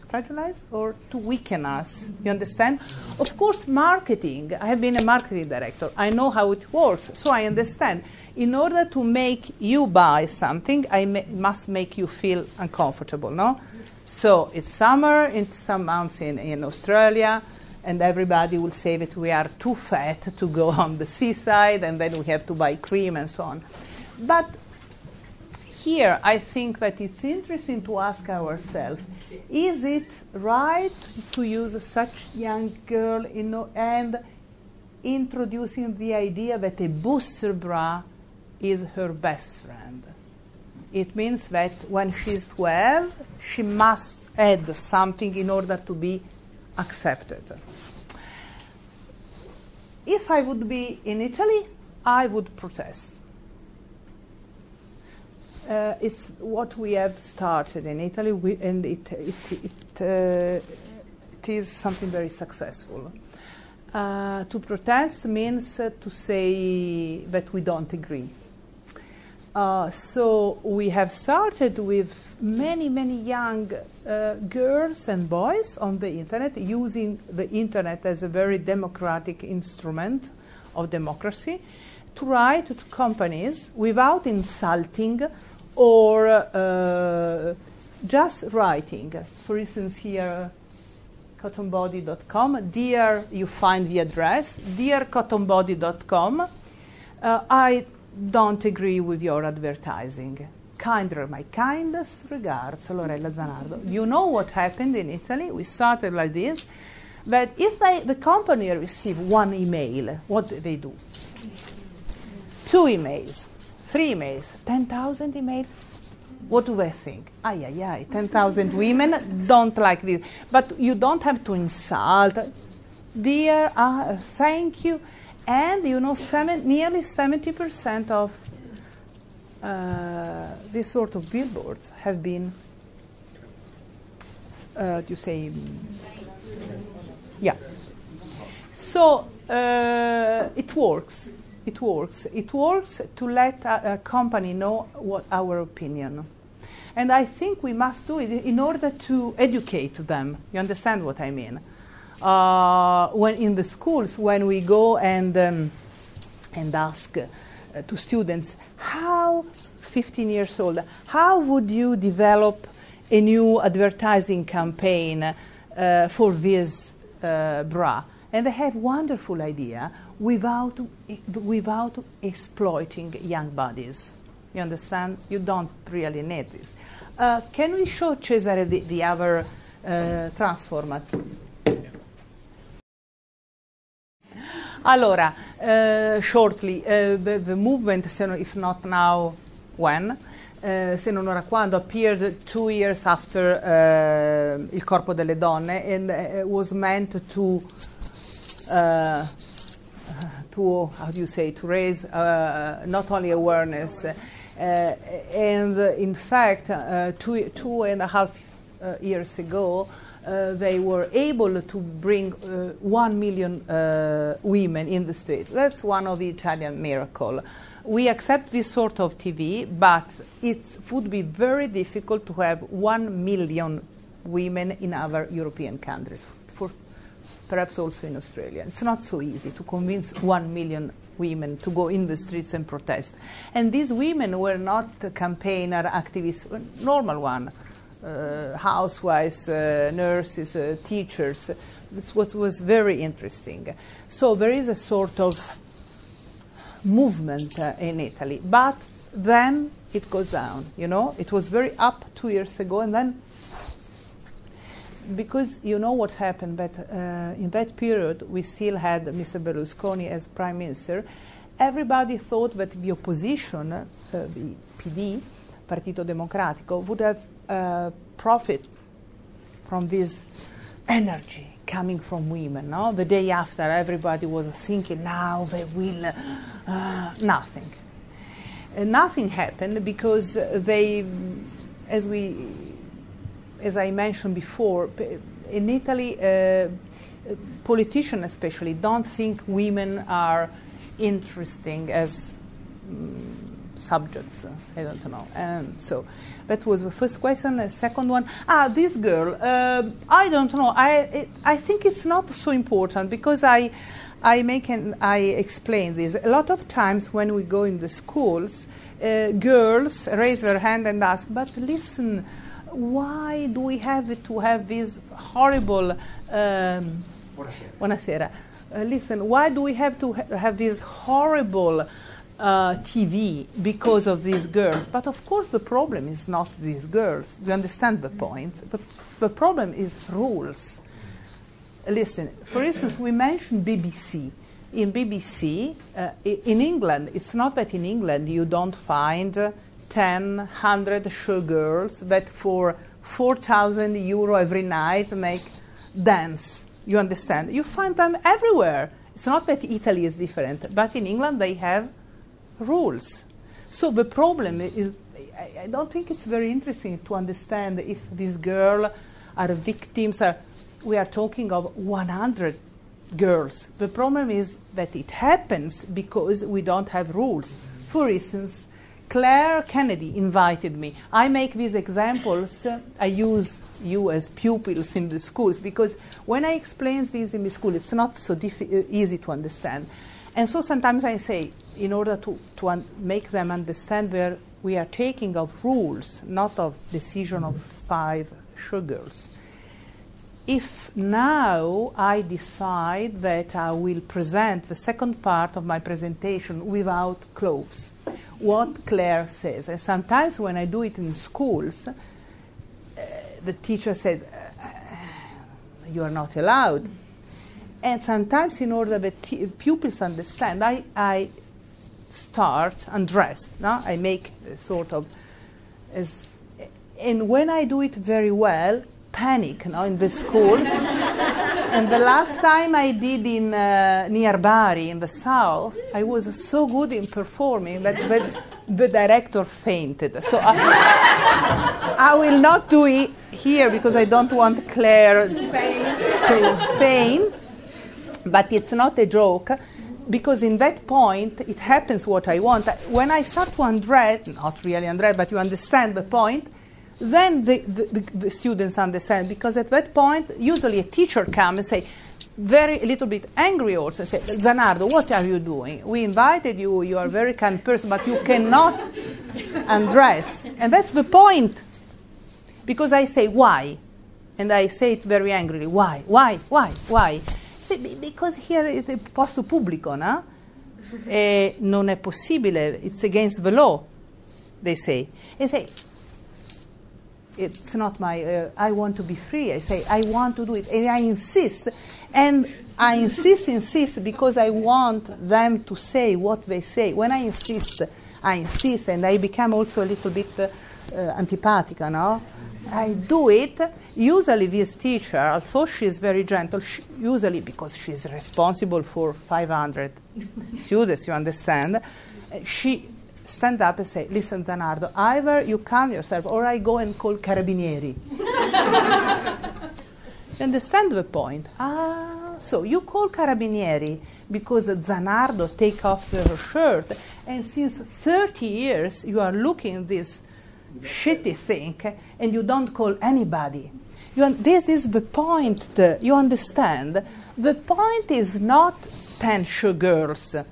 Speaker 2: fragilize or to weaken us. You understand? Of course, marketing. I have been a marketing director. I know how it works, so I understand. In order to make you buy something, I must make you feel uncomfortable, no? So it's summer, in some months in Australia, and everybody will say that we are too fat to go on the seaside, and then we have to buy cream and so on. But here, I think that it's interesting to ask ourselves, is it right to use such young girl and introducing the idea that a booster bra is her best friend? It means that when she's 12, she must add something in order to be accepted. If I would be in Italy, I would protest. It's what we have started in Italy, and it is something very successful. To protest means to say that we don't agree. So we have started with many young girls and boys on the internet, using the internet as a very democratic instrument of democracy, to write to companies without insulting or just writing. For instance, here, cottonbody.com, dear, you find the address, dear cottonbody.com, I don't agree with your advertising. My kindest regards, Lorella Zanardo. You know what happened in Italy? We started like this, but if the company receive one email, what do they do? 2 emails, 3 emails, 10,000 emails. What do they think? 10,000 women don't like this. But you don't have to insult. Dear, thank you. And you know, nearly 70% of this sort of billboards have been, yeah. So it works. It works. It works to let a company know what our opinion. And I think we must do it in order to educate them. You understand what I mean? When in the schools, when we go and ask to students, how, 15 years old, how would you develop a new advertising campaign for this bra? And they have wonderful idea without exploiting young bodies. You understand? You don't really need this. Can we show Cesare the other transformat? Allora, shortly, the movement, if not now, when? Se non ora quando, appeared 2 years after Il corpo delle donne, and was meant to how do you say, to raise not only awareness, and in fact, 2.5 years ago, they were able to bring 1 million women in the street. That's one of the Italian miracles. We accept this sort of TV, but it would be very difficult to have 1 million women in other European countries, perhaps also in Australia. It's not so easy to convince 1 million women to go in the streets and protest. And these women were not campaigner activists, normal one. Housewives, nurses, teachers. That's what was very interesting. So there is a sort of movement in Italy, but then it goes down, you know. It was very up 2 years ago, and then, because you know what happened, but in that period we still had Mr. Berlusconi as Prime Minister. Everybody thought that the opposition, the PD, Partito Democratico, would have profit from this energy coming from women. No? The day after, everybody was thinking, now they will, nothing. Nothing happened because they, as I mentioned before, in Italy, politicians especially don't think women are interesting as subjects. I don't know. And so that was the first question. The second one, this girl. I don't know. I think it's not so important because I explain this. A lot of times when we go in the schools, girls raise their hand and ask, but listen, why do we have to have this horrible... Buonasera. Listen, why do we have to have this horrible TV because of these girls? But of course the problem is not these girls. You understand the point? The problem is rules. Listen, for instance, we mentioned BBC. In BBC, in England, it's not that in England you don't find 10, 100 showgirls that for 4,000 euro every night make dance. You understand? You find them everywhere. It's not that Italy is different, but in England they have rules. So the problem is, I don't think it's very interesting to understand if these girls are victims. We are talking of 100 girls. The problem is that it happens because we don't have rules. For instance, Claire Kennedy invited me. I make these examples. I use you as pupils in the schools because when I explain this in the school, it's not so easy to understand. And so sometimes I say, in order to make them understand where we are taking of rules, not of decision of 5 showgirls. If now I decide that I will present the second part of my presentation without clothes, what Claire says, and sometimes when I do it in schools, the teacher says, you are not allowed. And sometimes in order that pupils understand, I start undressed. No? I make a sort of, and when I do it very well, panic in the schools. And the last time I did in near Bari in the south, I was so good in performing that the director fainted. So I will not do it here because I don't want Claire to faint. But it's not a joke, because in that point it happens what I want. When I start to undress, not really undress, but you understand the point, then the students understand, because at that point usually a teacher comes and say, a little bit angry also, say, Zanardo, what are you doing? We invited you, you are a very kind person, but you cannot undress. And that's the point. Because I say, why? And I say it very angrily, why? Because here è posto pubblico, no? Non è possibile, it's against the law, they say. They say, it's not my, I want to be free. I say, I want to do it. And I insist. And I insist because I want them to say what they say. When I insist, and I become also a little bit antipatica, no? I do it. Usually this teacher, although she is very gentle, usually because she is responsible for 500 students, you understand, she stand up and say, listen, Zanardo, either you calm yourself or I go and call Carabinieri. You understand the point? So you call Carabinieri because Zanardo take off her shirt, and since 30 years you are looking at this shitty thing and you don't call anybody. This is the point, you understand? The point is not 10 showgirls.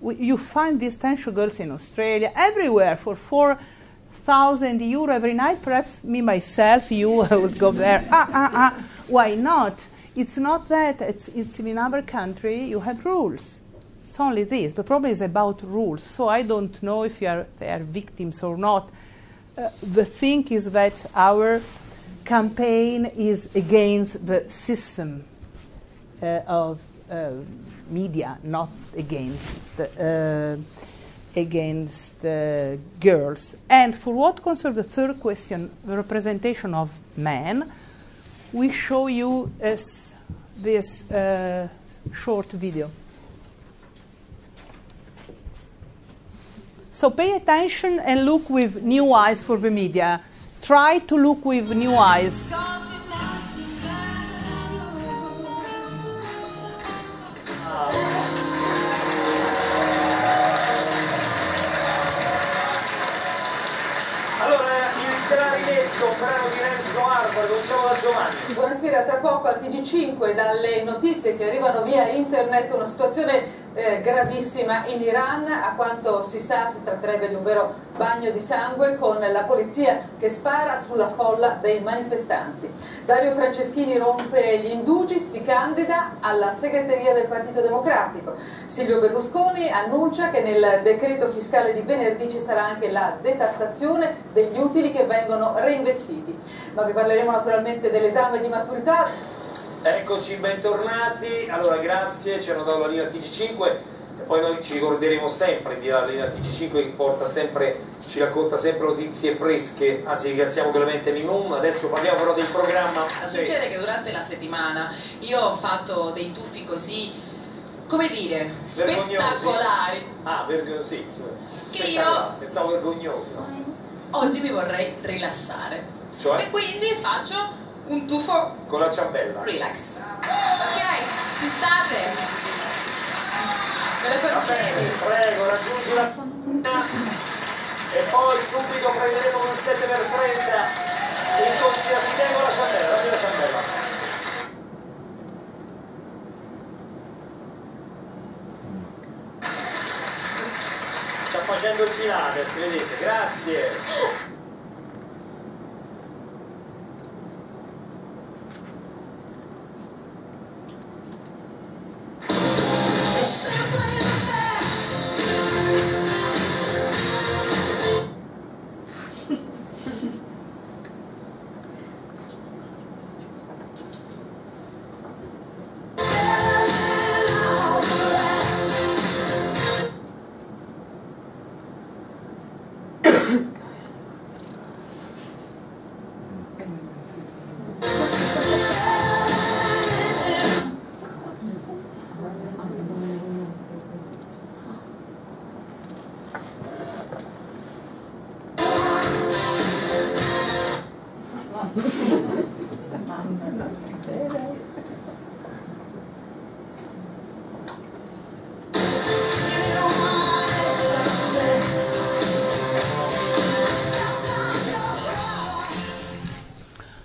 Speaker 2: You find these 10 showgirls in Australia, everywhere, for 4,000 euro every night. Perhaps me, myself, you would go there. Why not? It's not that. It's in another country, you had rules. It's only this. The problem is about rules. So I don't know if they are victims or not. The thing is that our campaign is against the system of media, not against the girls. And for what concerns the third question, the representation of men, we show you this short video. So pay attention and look with new eyes for the media. Try to look with new eyes.
Speaker 8: cominciamo da Giovanni.
Speaker 9: Buonasera, tra poco a TG5 dalle notizie che arrivano via internet una situazione gravissima in Iran, a quanto si sa si tratterebbe di un vero bagno di sangue con la polizia che spara sulla folla dei manifestanti. Dario Franceschini rompe gli indugi, si candida alla segreteria del Partito Democratico. Silvio Berlusconi annuncia che nel decreto fiscale di venerdì ci sarà anche la detassazione degli utili che vengono reinvestiti. Ma vi parleremo naturalmente dell'esame di maturità.
Speaker 8: Eccoci, bentornati. Allora, grazie, ci hanno dato la linea TG5 e poi noi ci ricorderemo sempre di dare la linea TG5 che porta sempre, ci racconta sempre notizie fresche. Anzi, ringraziamo Clemente Mimum. Adesso parliamo però del programma.
Speaker 10: Succede che durante la settimana io ho fatto dei tuffi così, come dire, spettacolari.
Speaker 8: Ah, sì,
Speaker 10: che io
Speaker 8: pensavo vergognosi. No?
Speaker 10: Oggi mi vorrei rilassare.
Speaker 8: Cioè?
Speaker 10: E quindi faccio un tuffo
Speaker 8: con la ciambella.
Speaker 10: Relax. Ok, ci state? Me lo concedi?
Speaker 8: Prego, raggiungi la e poi subito prenderemo un 7x30 in considerazione. Tengo la ciambella, dammi la ciambella. Sta facendo il Pilates, vedete, grazie.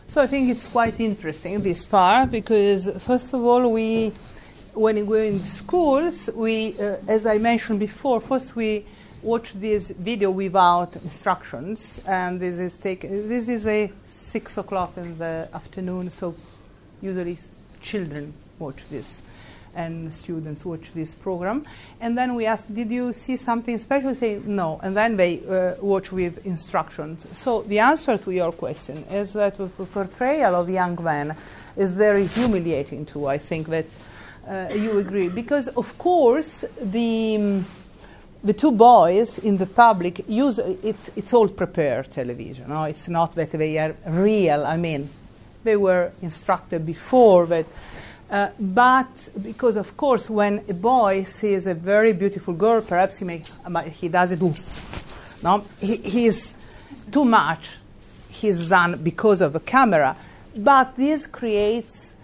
Speaker 2: So I think it's quite interesting, this part, because first of all, when we go in schools, as I mentioned before, first we watch this video without instructions, and this is a 6 o'clock in the afternoon, so usually children watch this and students watch this program. And then we ask, did you see something special? We say no, and then they watch with instructions. So the answer to your question is that the portrayal of young men is very humiliating too. I think that you agree, because of course the two boys in the public use it's all prepared television. No? It's not that they are real. I mean, they were instructed before, but because of course when a boy sees a very beautiful girl, perhaps he does it. No, he's too much. He's done because of the camera, but this creates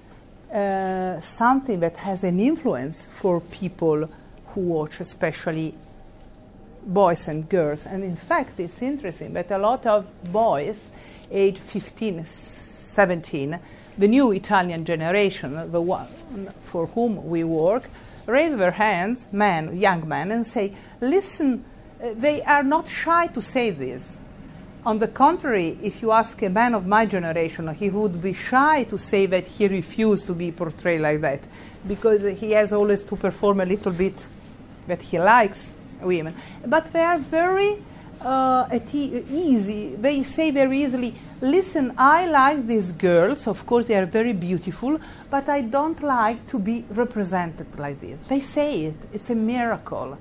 Speaker 2: something that has an influence for people who watch, especially boys and girls. And in fact, it's interesting that a lot of boys, age 15, 17, the new Italian generation, the one for whom we work, raise their hands, young men, and say, listen, they are not shy to say this. On the contrary, if you ask a man of my generation, he would be shy to say that he refused to be portrayed like that, because he has always to perform a little bit that he likes women. But they are very easy. They say very easily, listen, I like these girls, of course they are very beautiful, but I don't like to be represented like this. They say it. It's a miracle.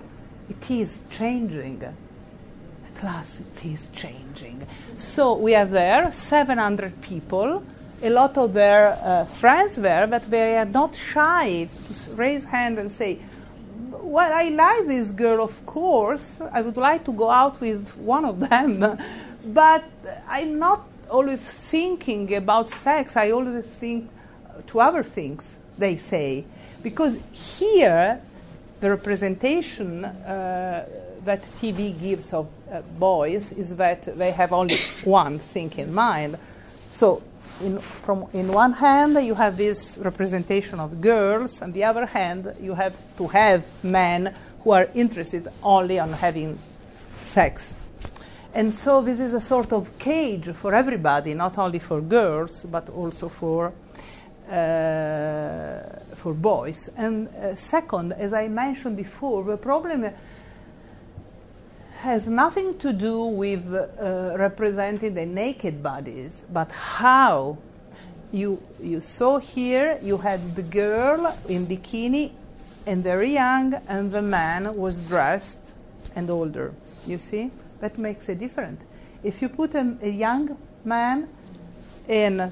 Speaker 2: It is changing. At last it is changing. So we are there, 700 people, a lot of their friends there, but they are not shy to raise hand and say, well, I like this girl, of course. I would like to go out with one of them. But I'm not always thinking about sex. I always think to other things, they say. Because here, the representation that TV gives of boys is that they have only one thing in mind. So in one hand you have this representation of girls, and the other hand you have to have men who are interested only on having sex. And so this is a sort of cage for everybody, not only for girls, but also for boys. And second, as I mentioned before, the problem has nothing to do with representing the naked bodies, but how you saw here, you had the girl in bikini and very young, and the man was dressed and older. You see? That makes a difference. If you put a young man in,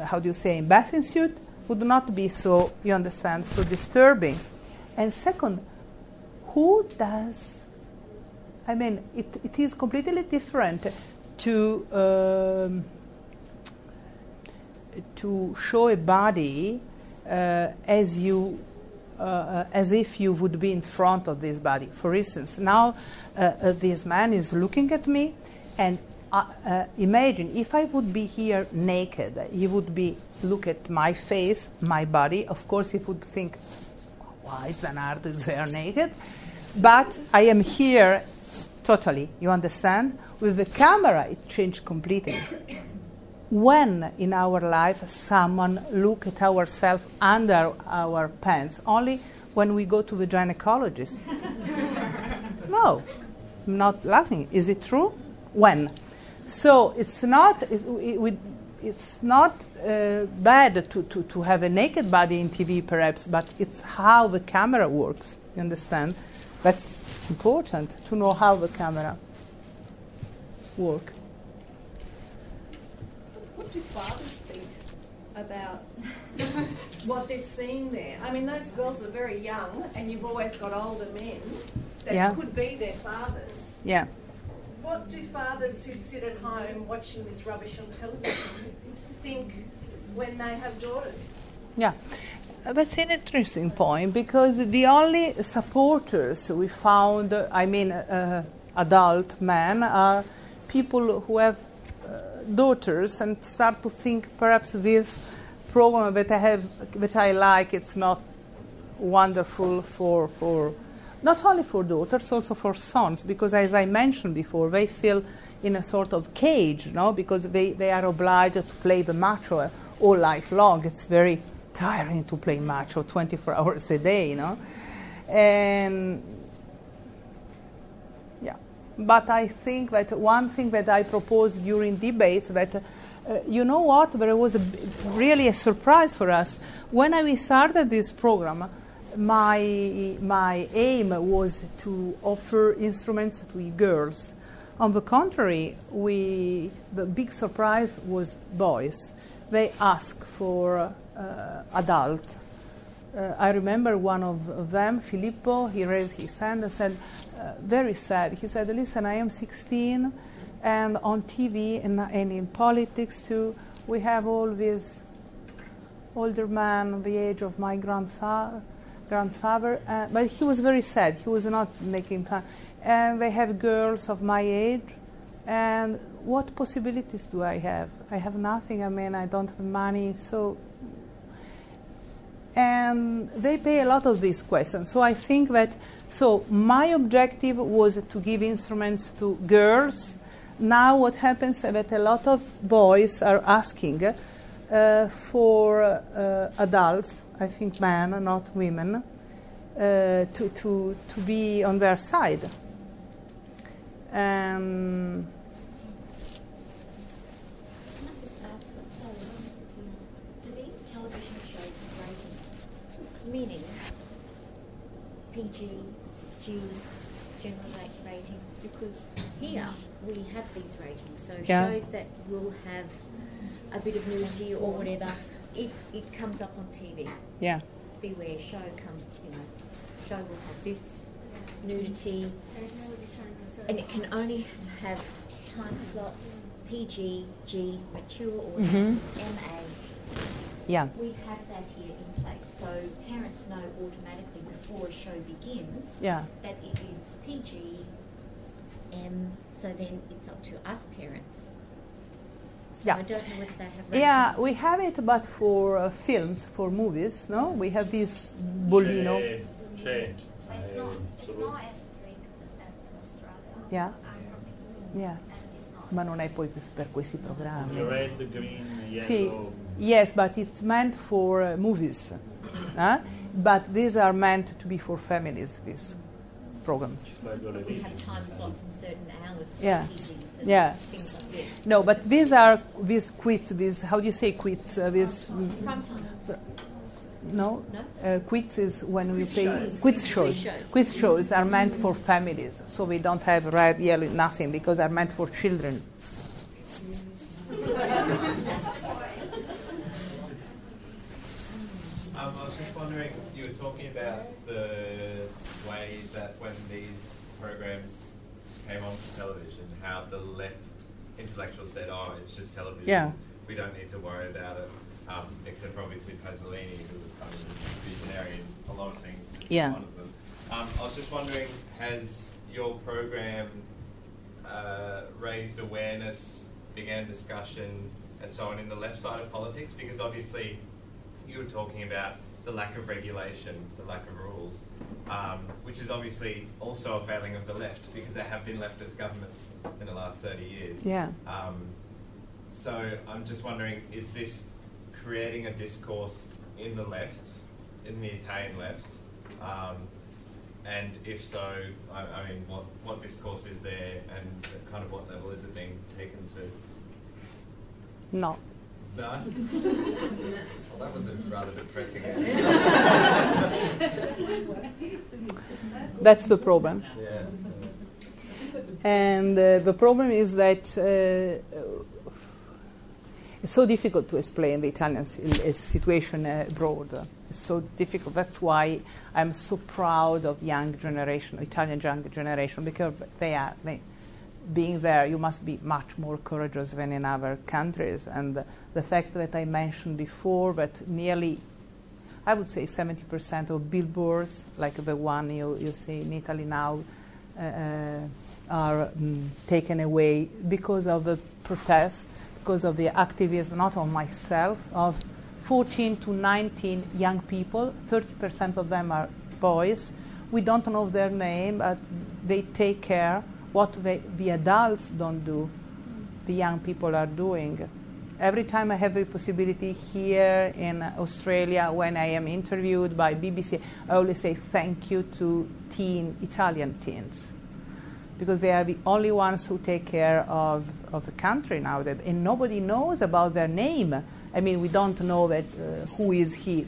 Speaker 2: how do you say, in bathing suit, would not be so, you understand, so disturbing. And second, who does, I mean, it is completely different to show a body as if you would be in front of this body. For instance, now this man is looking at me, and imagine if I would be here naked, he would look at my face, my body. Of course, he would think, why Zanardo is there naked? But I am here totally, you understand? With the camera, it changed completely. When in our life someone look at ourselves under our pants? Only when we go to the gynecologist. No, I'm not laughing. Is it true? When? So it's not bad to have a naked body in TV perhaps, but it's how the camera works. You understand? That's important to know how the camera works.
Speaker 4: What do fathers think about what they're seeing there? I mean, those girls are very young, and you've always got older men that could be their fathers.
Speaker 2: Yeah.
Speaker 4: What do fathers who sit at home watching this rubbish on television think when they have daughters?
Speaker 2: Yeah. That's an interesting point, because the only supporters we found, I mean, adult men, are people who have daughters and start to think perhaps this program that I have, that I like, it's not wonderful for not only for daughters, also for sons, because as I mentioned before, they feel in a sort of cage, no? Because they are obliged to play the macho all life long. It's very tiring to play macho 24 hours a day, you know. And yeah, but I think that one thing that I proposed during debates that you know what, there was really a surprise for us when we started this program. My aim was to offer instruments to girls. On the contrary, the big surprise was boys. They asked for adult. I remember one of them, Filippo, he raised his hand and said, very sad, he said, listen, I am 16, and on TV and in politics too, we have all these older men the age of my grandfather, but he was very sad, he was not making fun. And they have girls of my age, and what possibilities do I have? I have nothing, I mean, I don't have money, so... And they pay a lot of these questions. So I think that, so my objective was to give instruments to girls. Now what happens is that a lot of boys are asking for adults, I think men, not women, to be on their side.
Speaker 11: Meaning PG, G, general ratings, because here we have these ratings, so shows that will have a bit of nudity or whatever, if it comes up on TV.
Speaker 2: Yeah.
Speaker 11: Beware, show will have this nudity, and it can only have time slots, PG, G, mature, or MA.
Speaker 2: Yeah.
Speaker 11: We have that here in place, so parents know automatically before a show begins that it is PG, M, so then it's up to us parents So I don't know whether they have.
Speaker 2: Yeah, we have it, but for films, for movies, no? We have this bollino.
Speaker 3: C'è.
Speaker 12: It's not S3 because that's in Australia.
Speaker 2: Yeah. Yeah. Ma non è poi per questi programmi.
Speaker 3: The red, green, yellow.
Speaker 2: Sì, yes, but it's meant for movies. But these are meant to be for families, these programs.
Speaker 11: We have time slots in certain hours for
Speaker 2: Yeah.
Speaker 11: TV and
Speaker 2: Yeah.
Speaker 11: things like this.
Speaker 2: No, but these are these quits. These, how do you say quits? This
Speaker 11: Prime time.
Speaker 2: no, quits is when we say
Speaker 11: Shows.
Speaker 2: quiz shows. Quiz shows are meant for families, so we don't have red, yellow, nothing, because they're meant for children.
Speaker 13: I was just wondering, you were talking about the way that when these programs came onto television, how the left intellectuals said, oh, it's just television.
Speaker 2: Yeah.
Speaker 13: We don't need to worry about it. Except for obviously Pasolini, who was kind of visionary in a lot of things. This is one of them. I was just wondering, has your program raised awareness, began discussion, and so on in the left side of politics? Because obviously you were talking about the lack of regulation, the lack of rules, which is obviously also a failing of the left, because there have been leftist governments in the last 30 years.
Speaker 2: Yeah.
Speaker 13: So I'm just wondering, is this creating a discourse in the left, in the Italian left? And if so, I mean, what discourse is there, and kind of what level is it being taken to?
Speaker 2: No.
Speaker 13: No? Well, that was a rather depressing answer.
Speaker 2: That's the problem.
Speaker 13: Yeah.
Speaker 2: And the problem is that it's so difficult to explain the Italian situation abroad. It's so difficult. That's why I'm so proud of young generation, Italian young generation, because being there, you must be much more courageous than in other countries. And the fact that I mentioned before that nearly, I would say 70% of billboards, like the one you see in Italy now, are taken away because of the protests, because of the activism, not of myself, of 14 to 19 young people. 30% of them are boys. We don't know their name, but they take care. What the adults don't do, the young people are doing. Every time I have a possibility here in Australia, when I am interviewed by BBC, I always say thank you to Italian teens, because they are the only ones who take care of the country now, and nobody knows about their name. I mean, we don't know that who is he,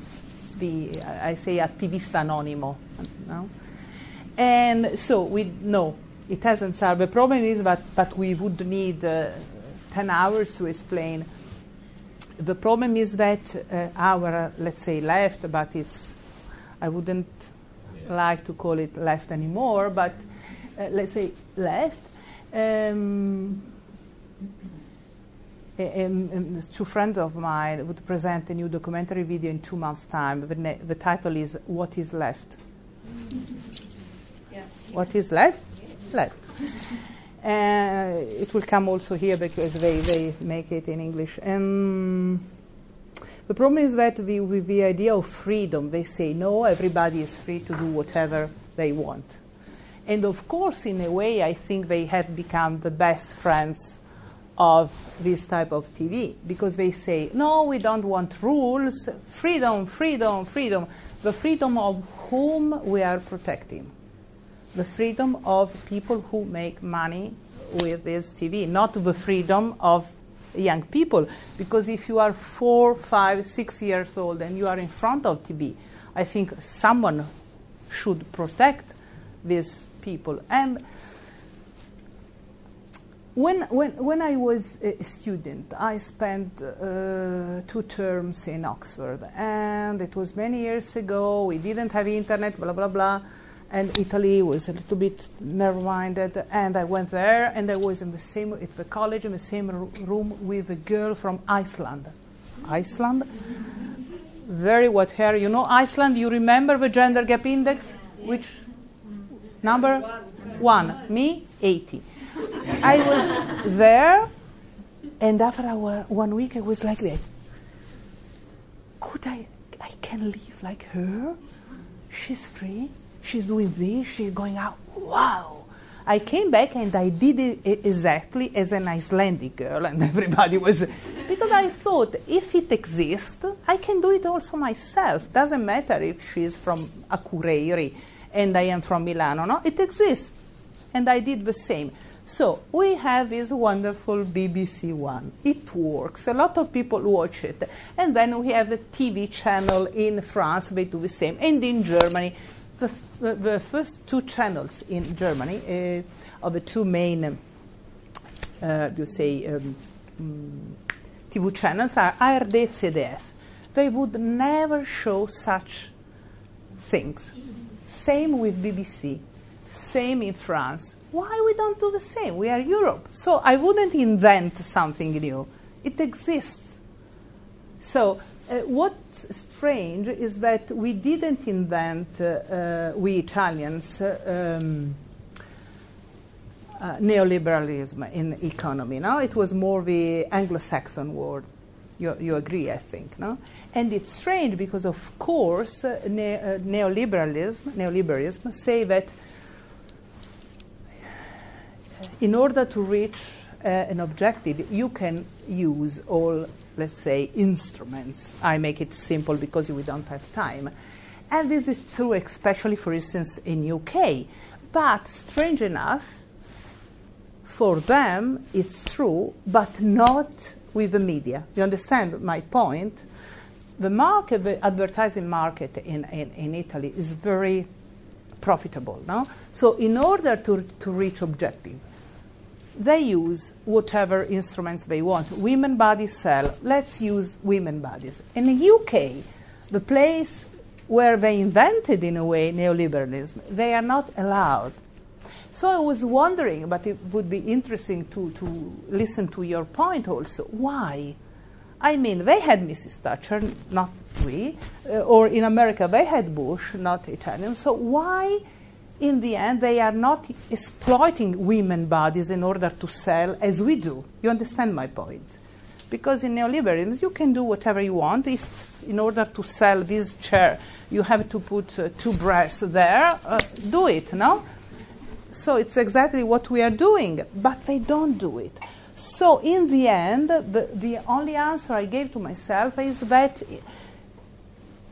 Speaker 2: I say attivista anonimo, no? And so we know it hasn't solved. The problem is that we would need 10 hours to explain. The problem is that our, let's say, left, but I wouldn't like to call it left anymore, but let's say left, two friends of mine would present a new documentary video in 2 months' time. The title is "What is Left?"
Speaker 4: Yeah.
Speaker 2: What is left? Left. It will come also here because they make it in English. And the problem is that with the idea of freedom, they say, no, everybody is free to do whatever they want. And of course, in a way, I think they have become the best friends of this type of TV, because they say, no, we don't want rules, freedom, freedom, freedom. The freedom of whom we are protecting. The freedom of people who make money with this TV, not the freedom of young people. Because if you are 4, 5, 6 years old and you are in front of TV, I think someone should protect these people. And when I was a student, I spent 2 terms in Oxford, and it was many years ago. We didn't have internet, blah, blah, blah. And Italy was a little bit narrow-minded, and I went there, and I was at the college, in the same room with a girl from Iceland. Iceland? Very white hair. You know Iceland? You remember the gender gap index? Which number? 1. Me? 80. I was there, And after 1 week, I was like that. I can live like her? She's free. She's doing this. She's going out. Wow. I came back and I did it exactly as an Icelandic girl, and everybody was, because I thought if it exists, I can do it also myself. Doesn't matter if she's from Akureyri and I am from Milano. No, it exists. And I did the same. So we have this wonderful BBC One. It works. A lot of people watch it. And then we have a TV channel in France. They do the same. And in Germany, the first 2 channels in Germany are the 2 main, TV channels are ARD, ZDF. They would never show such things. Same with BBC. Same in France. Why we don't do the same? We are Europe. So I wouldn't invent something new. It exists. So what's strange is that we didn't invent, we Italians, neoliberalism in economy. No? It was more the Anglo-Saxon word. You agree, I think, no? And it's strange because, of course, neoliberalism say that in order to reach an objective, you can use all, let's say, instruments. I make it simple because we don't have time. And this is true especially, for instance, in UK. But strange enough, for them, it's true, but not with the media. You understand my point? The market, the advertising market in Italy is very profitable, no? So in order to reach objective, they use whatever instruments they want. Women bodies sell. Let's use women bodies. In the UK, the place where they invented, in a way, neoliberalism, they are not allowed. So I was wondering, but it would be interesting to listen to your point also. Why? I mean, they had Mrs. Thatcher, not we. Or in America, they had Bush, not Italian. So why, in the end, they are not exploiting women bodies in order to sell as we do? You understand my point? Because in neoliberalism, you can do whatever you want. If, in order to sell this chair, you have to put 2 breasts there, do it, no? So it's exactly what we are doing, but they don't do it. So in the end, the only answer I gave to myself is that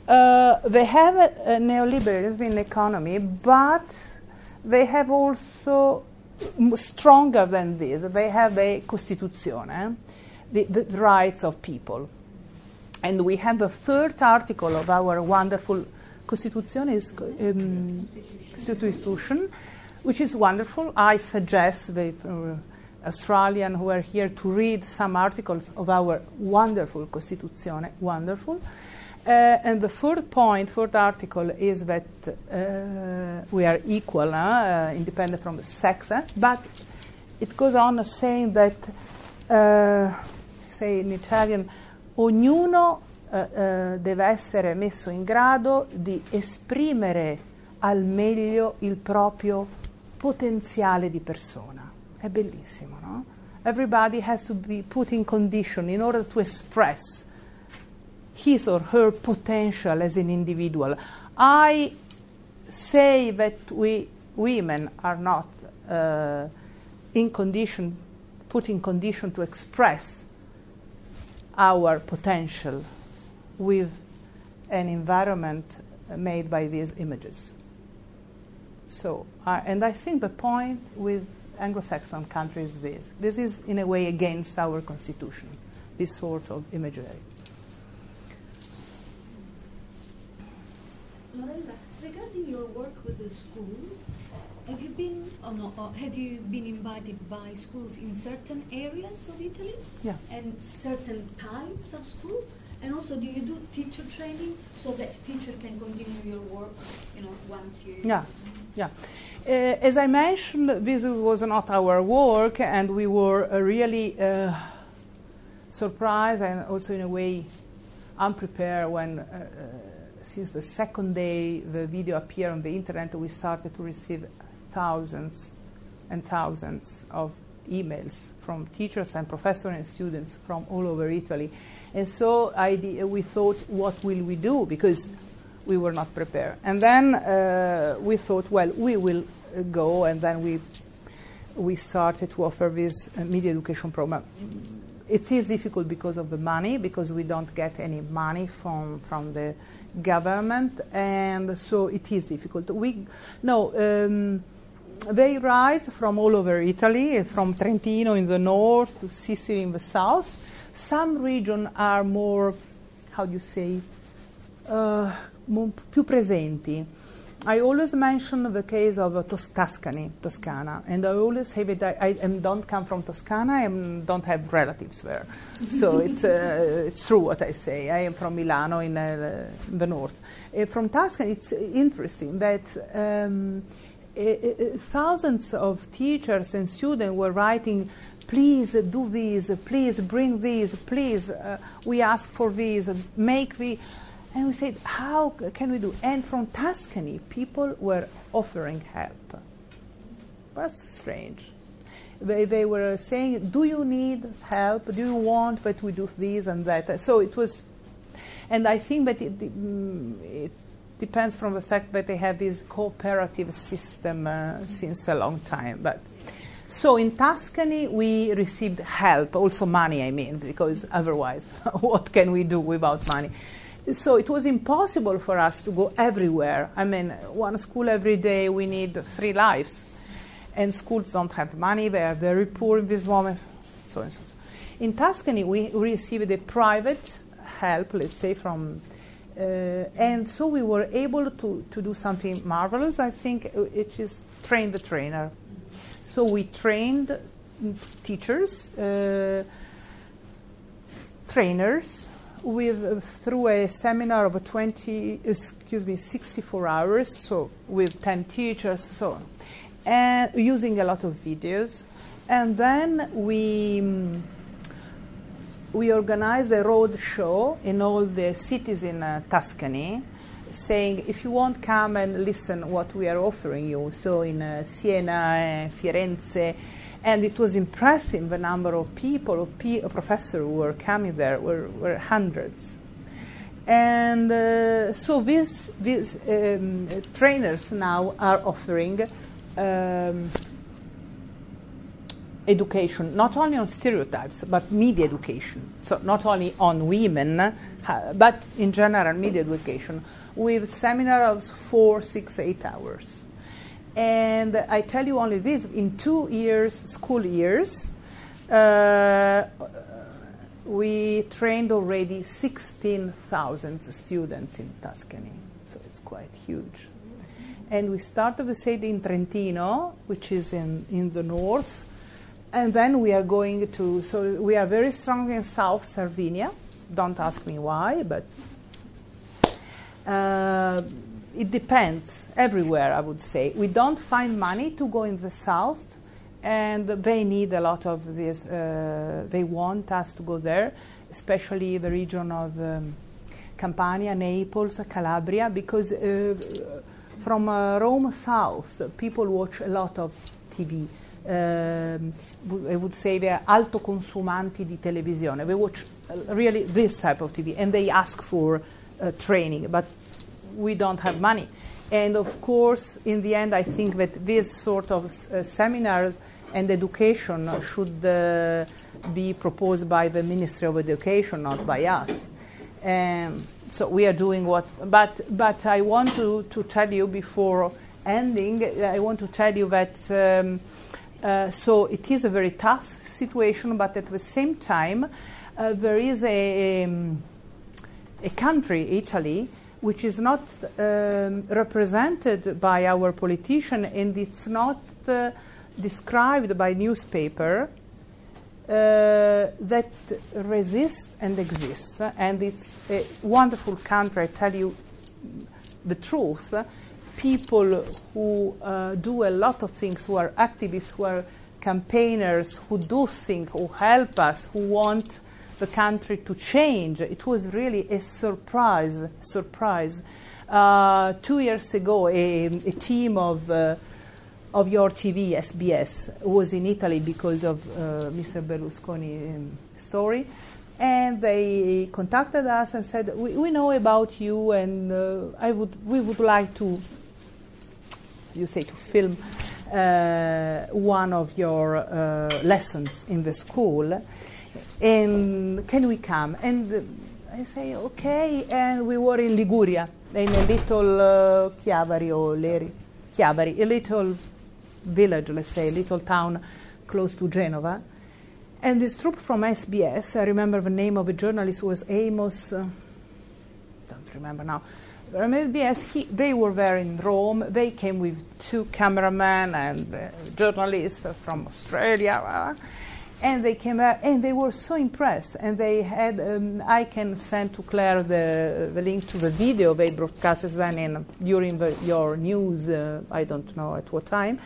Speaker 2: they have a neoliberalism in economy, but they have also, stronger than this, they have a Costituzione, the rights of people. And we have the 3rd article of our wonderful Costituzione, Constitution, which is wonderful. I suggest the Australian who are here to read some articles of our wonderful Costituzione, wonderful. And the 4th article is that we are equal, independent from sex, but it goes on saying that, say in Italian, ognuno deve essere messo in grado di esprimere al meglio il proprio potenziale di persona. È bellissimo, no? Everybody has to be put in condition in order to express his or her potential as an individual. I say that we women are not in condition, put in condition to express our potential with an environment made by these images. So, and I think the point with Anglo-Saxon countries is this. This is, in a way, against our constitution, this sort of imagery.
Speaker 14: Lorella, regarding your work with the schools, have you been invited by schools in certain areas of Italy?
Speaker 2: Yeah.
Speaker 14: And certain types of schools? And also, do you do teacher training so that teacher can continue your work, once you...
Speaker 2: Yeah, yeah. As I mentioned, this was not our work, and we were really surprised and also, in a way, unprepared when, since the 2nd day the video appeared on the internet, we started to receive thousands and thousands of emails from teachers and professors and students from all over Italy. And so we thought, what will we do? Because we were not prepared. And then we thought, well, we will go, and then we started to offer this media education program. It is difficult because of the money, because we don't get any money from the government, and so it is difficult. They write from all over Italy, from Trentino in the north to Sicily in the south. Some regions are more, how do you say, più presenti. I always mention the case of Toscana, and I always say that I don't come from Toscana, I don't have relatives there. So it's true what I say. I am from Milano in the north. From Tuscany, it's interesting that thousands of teachers and students were writing, please do this, please bring this, please, we ask for this, make the... And we said, how can we do? And from Tuscany, people were offering help. That's strange. They were saying, do you need help? Do you want that we do this and that? So it was, and I think that it depends from the fact that they have this cooperative system since a long time. But so in Tuscany, we received help, also money, I mean, because otherwise, what can we do without money? So it was impossible for us to go everywhere. I mean, one school every day, we need 3 lives. And schools don't have money, they are very poor in this moment, so and so. In Tuscany, we received a private help, let's say, from... and so we were able to do something marvelous, I think, which is train the trainer. So we trained teachers, trainers, through a seminar of 64 hours, so with 10 teachers, so on, and using a lot of videos. And then we organized a road show in all the cities in Tuscany, saying, if you want, come and listen what we are offering you. So in Siena, Firenze. And it was impressive, the number of people, professors who were coming there were hundreds. And so these trainers now are offering education, not only on stereotypes, but media education. So not only on women, but in general media education, with seminars of 4, 6, 8 hours. And I tell you only this, in 2 years, school years, we trained already 16,000 students in Tuscany. So it's quite huge. And we started, we said, in Trentino, which is in the north. And then we are going to, so we are very strong in South Sardinia. Don't ask me why, but it depends everywhere, I would say. We don't find money to go in the south, and they need a lot of this. They want us to go there, especially the region of Campania, Naples, Calabria, because from Rome south, people watch a lot of TV. I would say they are alto consumanti di televisione. They watch really this type of TV, and they ask for training, but we don't have money. And of course, in the end, I think that this sort of seminars and education should be proposed by the Ministry of Education, not by us. So we are doing what, but I want to tell you before ending, I want to tell you that so it is a very tough situation, but at the same time, there is a country, Italy, which is not represented by our politician, and it's not described by newspaper, that resists and exists. And it's a wonderful country, I tell you the truth. People who do a lot of things, who are activists, who are campaigners, who do things, who help us, who want the country to change. It was really a surprise. 2 years ago, a team of of your TV, SBS, was in Italy because of Mr. Berlusconi story. And they contacted us and said, we know about you, and we would like to, you say, to film one of your lessons in the school, and can we come? And I say, okay, and we were in Liguria, in a little Chiavari or Leri, Chiavari, a little village, let's say, a little town close to Genova. And this troop from SBS, I remember the name of the journalist was Amos, don't remember now. From SBS, they were there in Rome. They came with 2 cameramen and journalists from Australia. And they came there, and they were so impressed. And they had, I can send to Claire the link to the video they broadcasted then during your news, I don't know at what time.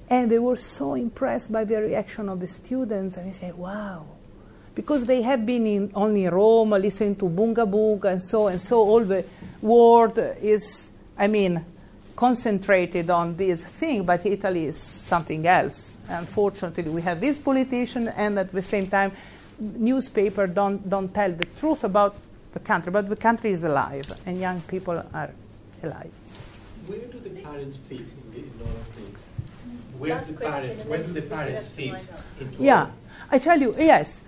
Speaker 2: And they were so impressed by the reaction of the students. And they say, wow. Because they have been only in Rome, listening to Bunga Bunga and so all the world is, I mean, concentrated on this thing, but Italy is something else. Unfortunately, we have this politician, and at the same time, newspapers don't tell the truth about the country, but the country is alive, and young people are alive.
Speaker 7: Where do the parents fit in all of this? Where do the parents fit into
Speaker 2: Yeah, I tell you, yes.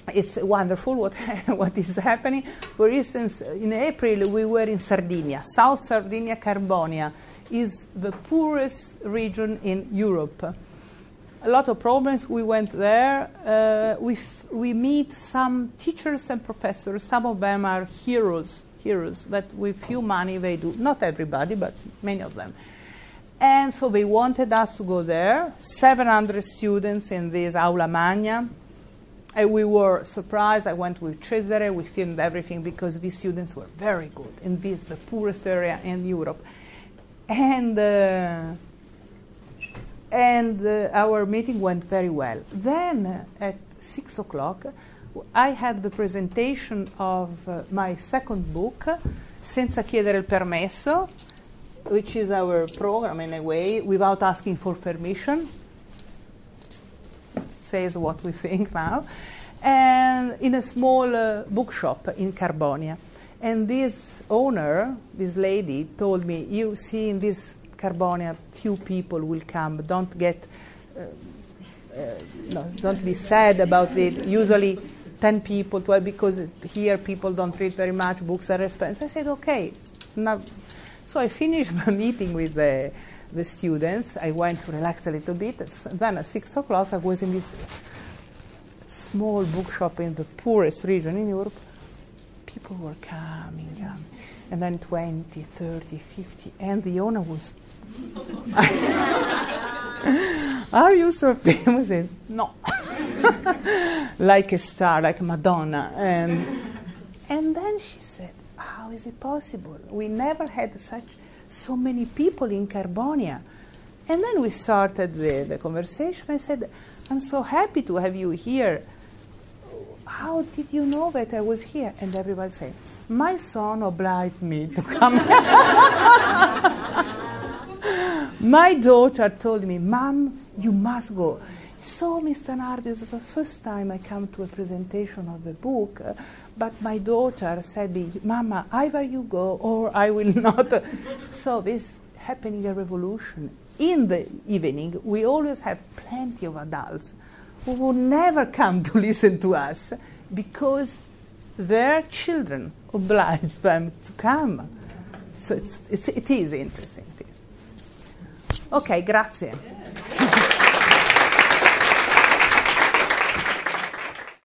Speaker 2: It's wonderful what is happening. For instance, in April we were in Sardinia. South Sardinia, Carbonia, is the poorest region in Europe. A lot of problems. We went there. We meet some teachers and professors. Some of them are heroes that with few money they do. Not everybody, but many of them. And so they wanted us to go there. 700 students in this aula magna. And we were surprised. I went with Cesare. We filmed everything because these students were very good in this, the poorest area in Europe. And our meeting went very well. Then at 6 o'clock, I had the presentation of my second book, Senza chiedere il permesso, which is our program in a way, without asking for permission. It says what we think now. And in a small bookshop in Carbonia. And this owner, this lady, told me, you see, in this Carbonia, few people will come. Don't get, don't be sad about it. Usually 10 people, 12, because here people don't read very much, books are expensive. I said, okay. Now, so I finished the meeting with the students. I went to relax a little bit. Then at 6 o'clock, I was in this small bookshop in the poorest region in Europe. People were coming, and then 20, 30, 50, and the owner was, are you so famous? I said, no. Like a star, like Madonna. And then she said, how is it possible? We never had so many people in Carbonia. And then we started the conversation. I said, I'm so happy to have you here. How did you know that I was here? And everybody said, my son obliged me to come. My daughter told me, Mom, you must go. So, Mr. Zanardo, it's the first time I come to a presentation of the book, but my daughter said, Mama, either you go or I will not. So this happening a revolution. In the evening, we always have plenty of adults who would never come to listen to us because their children oblige them to come. So it is interesting. It is. Ok, grazie.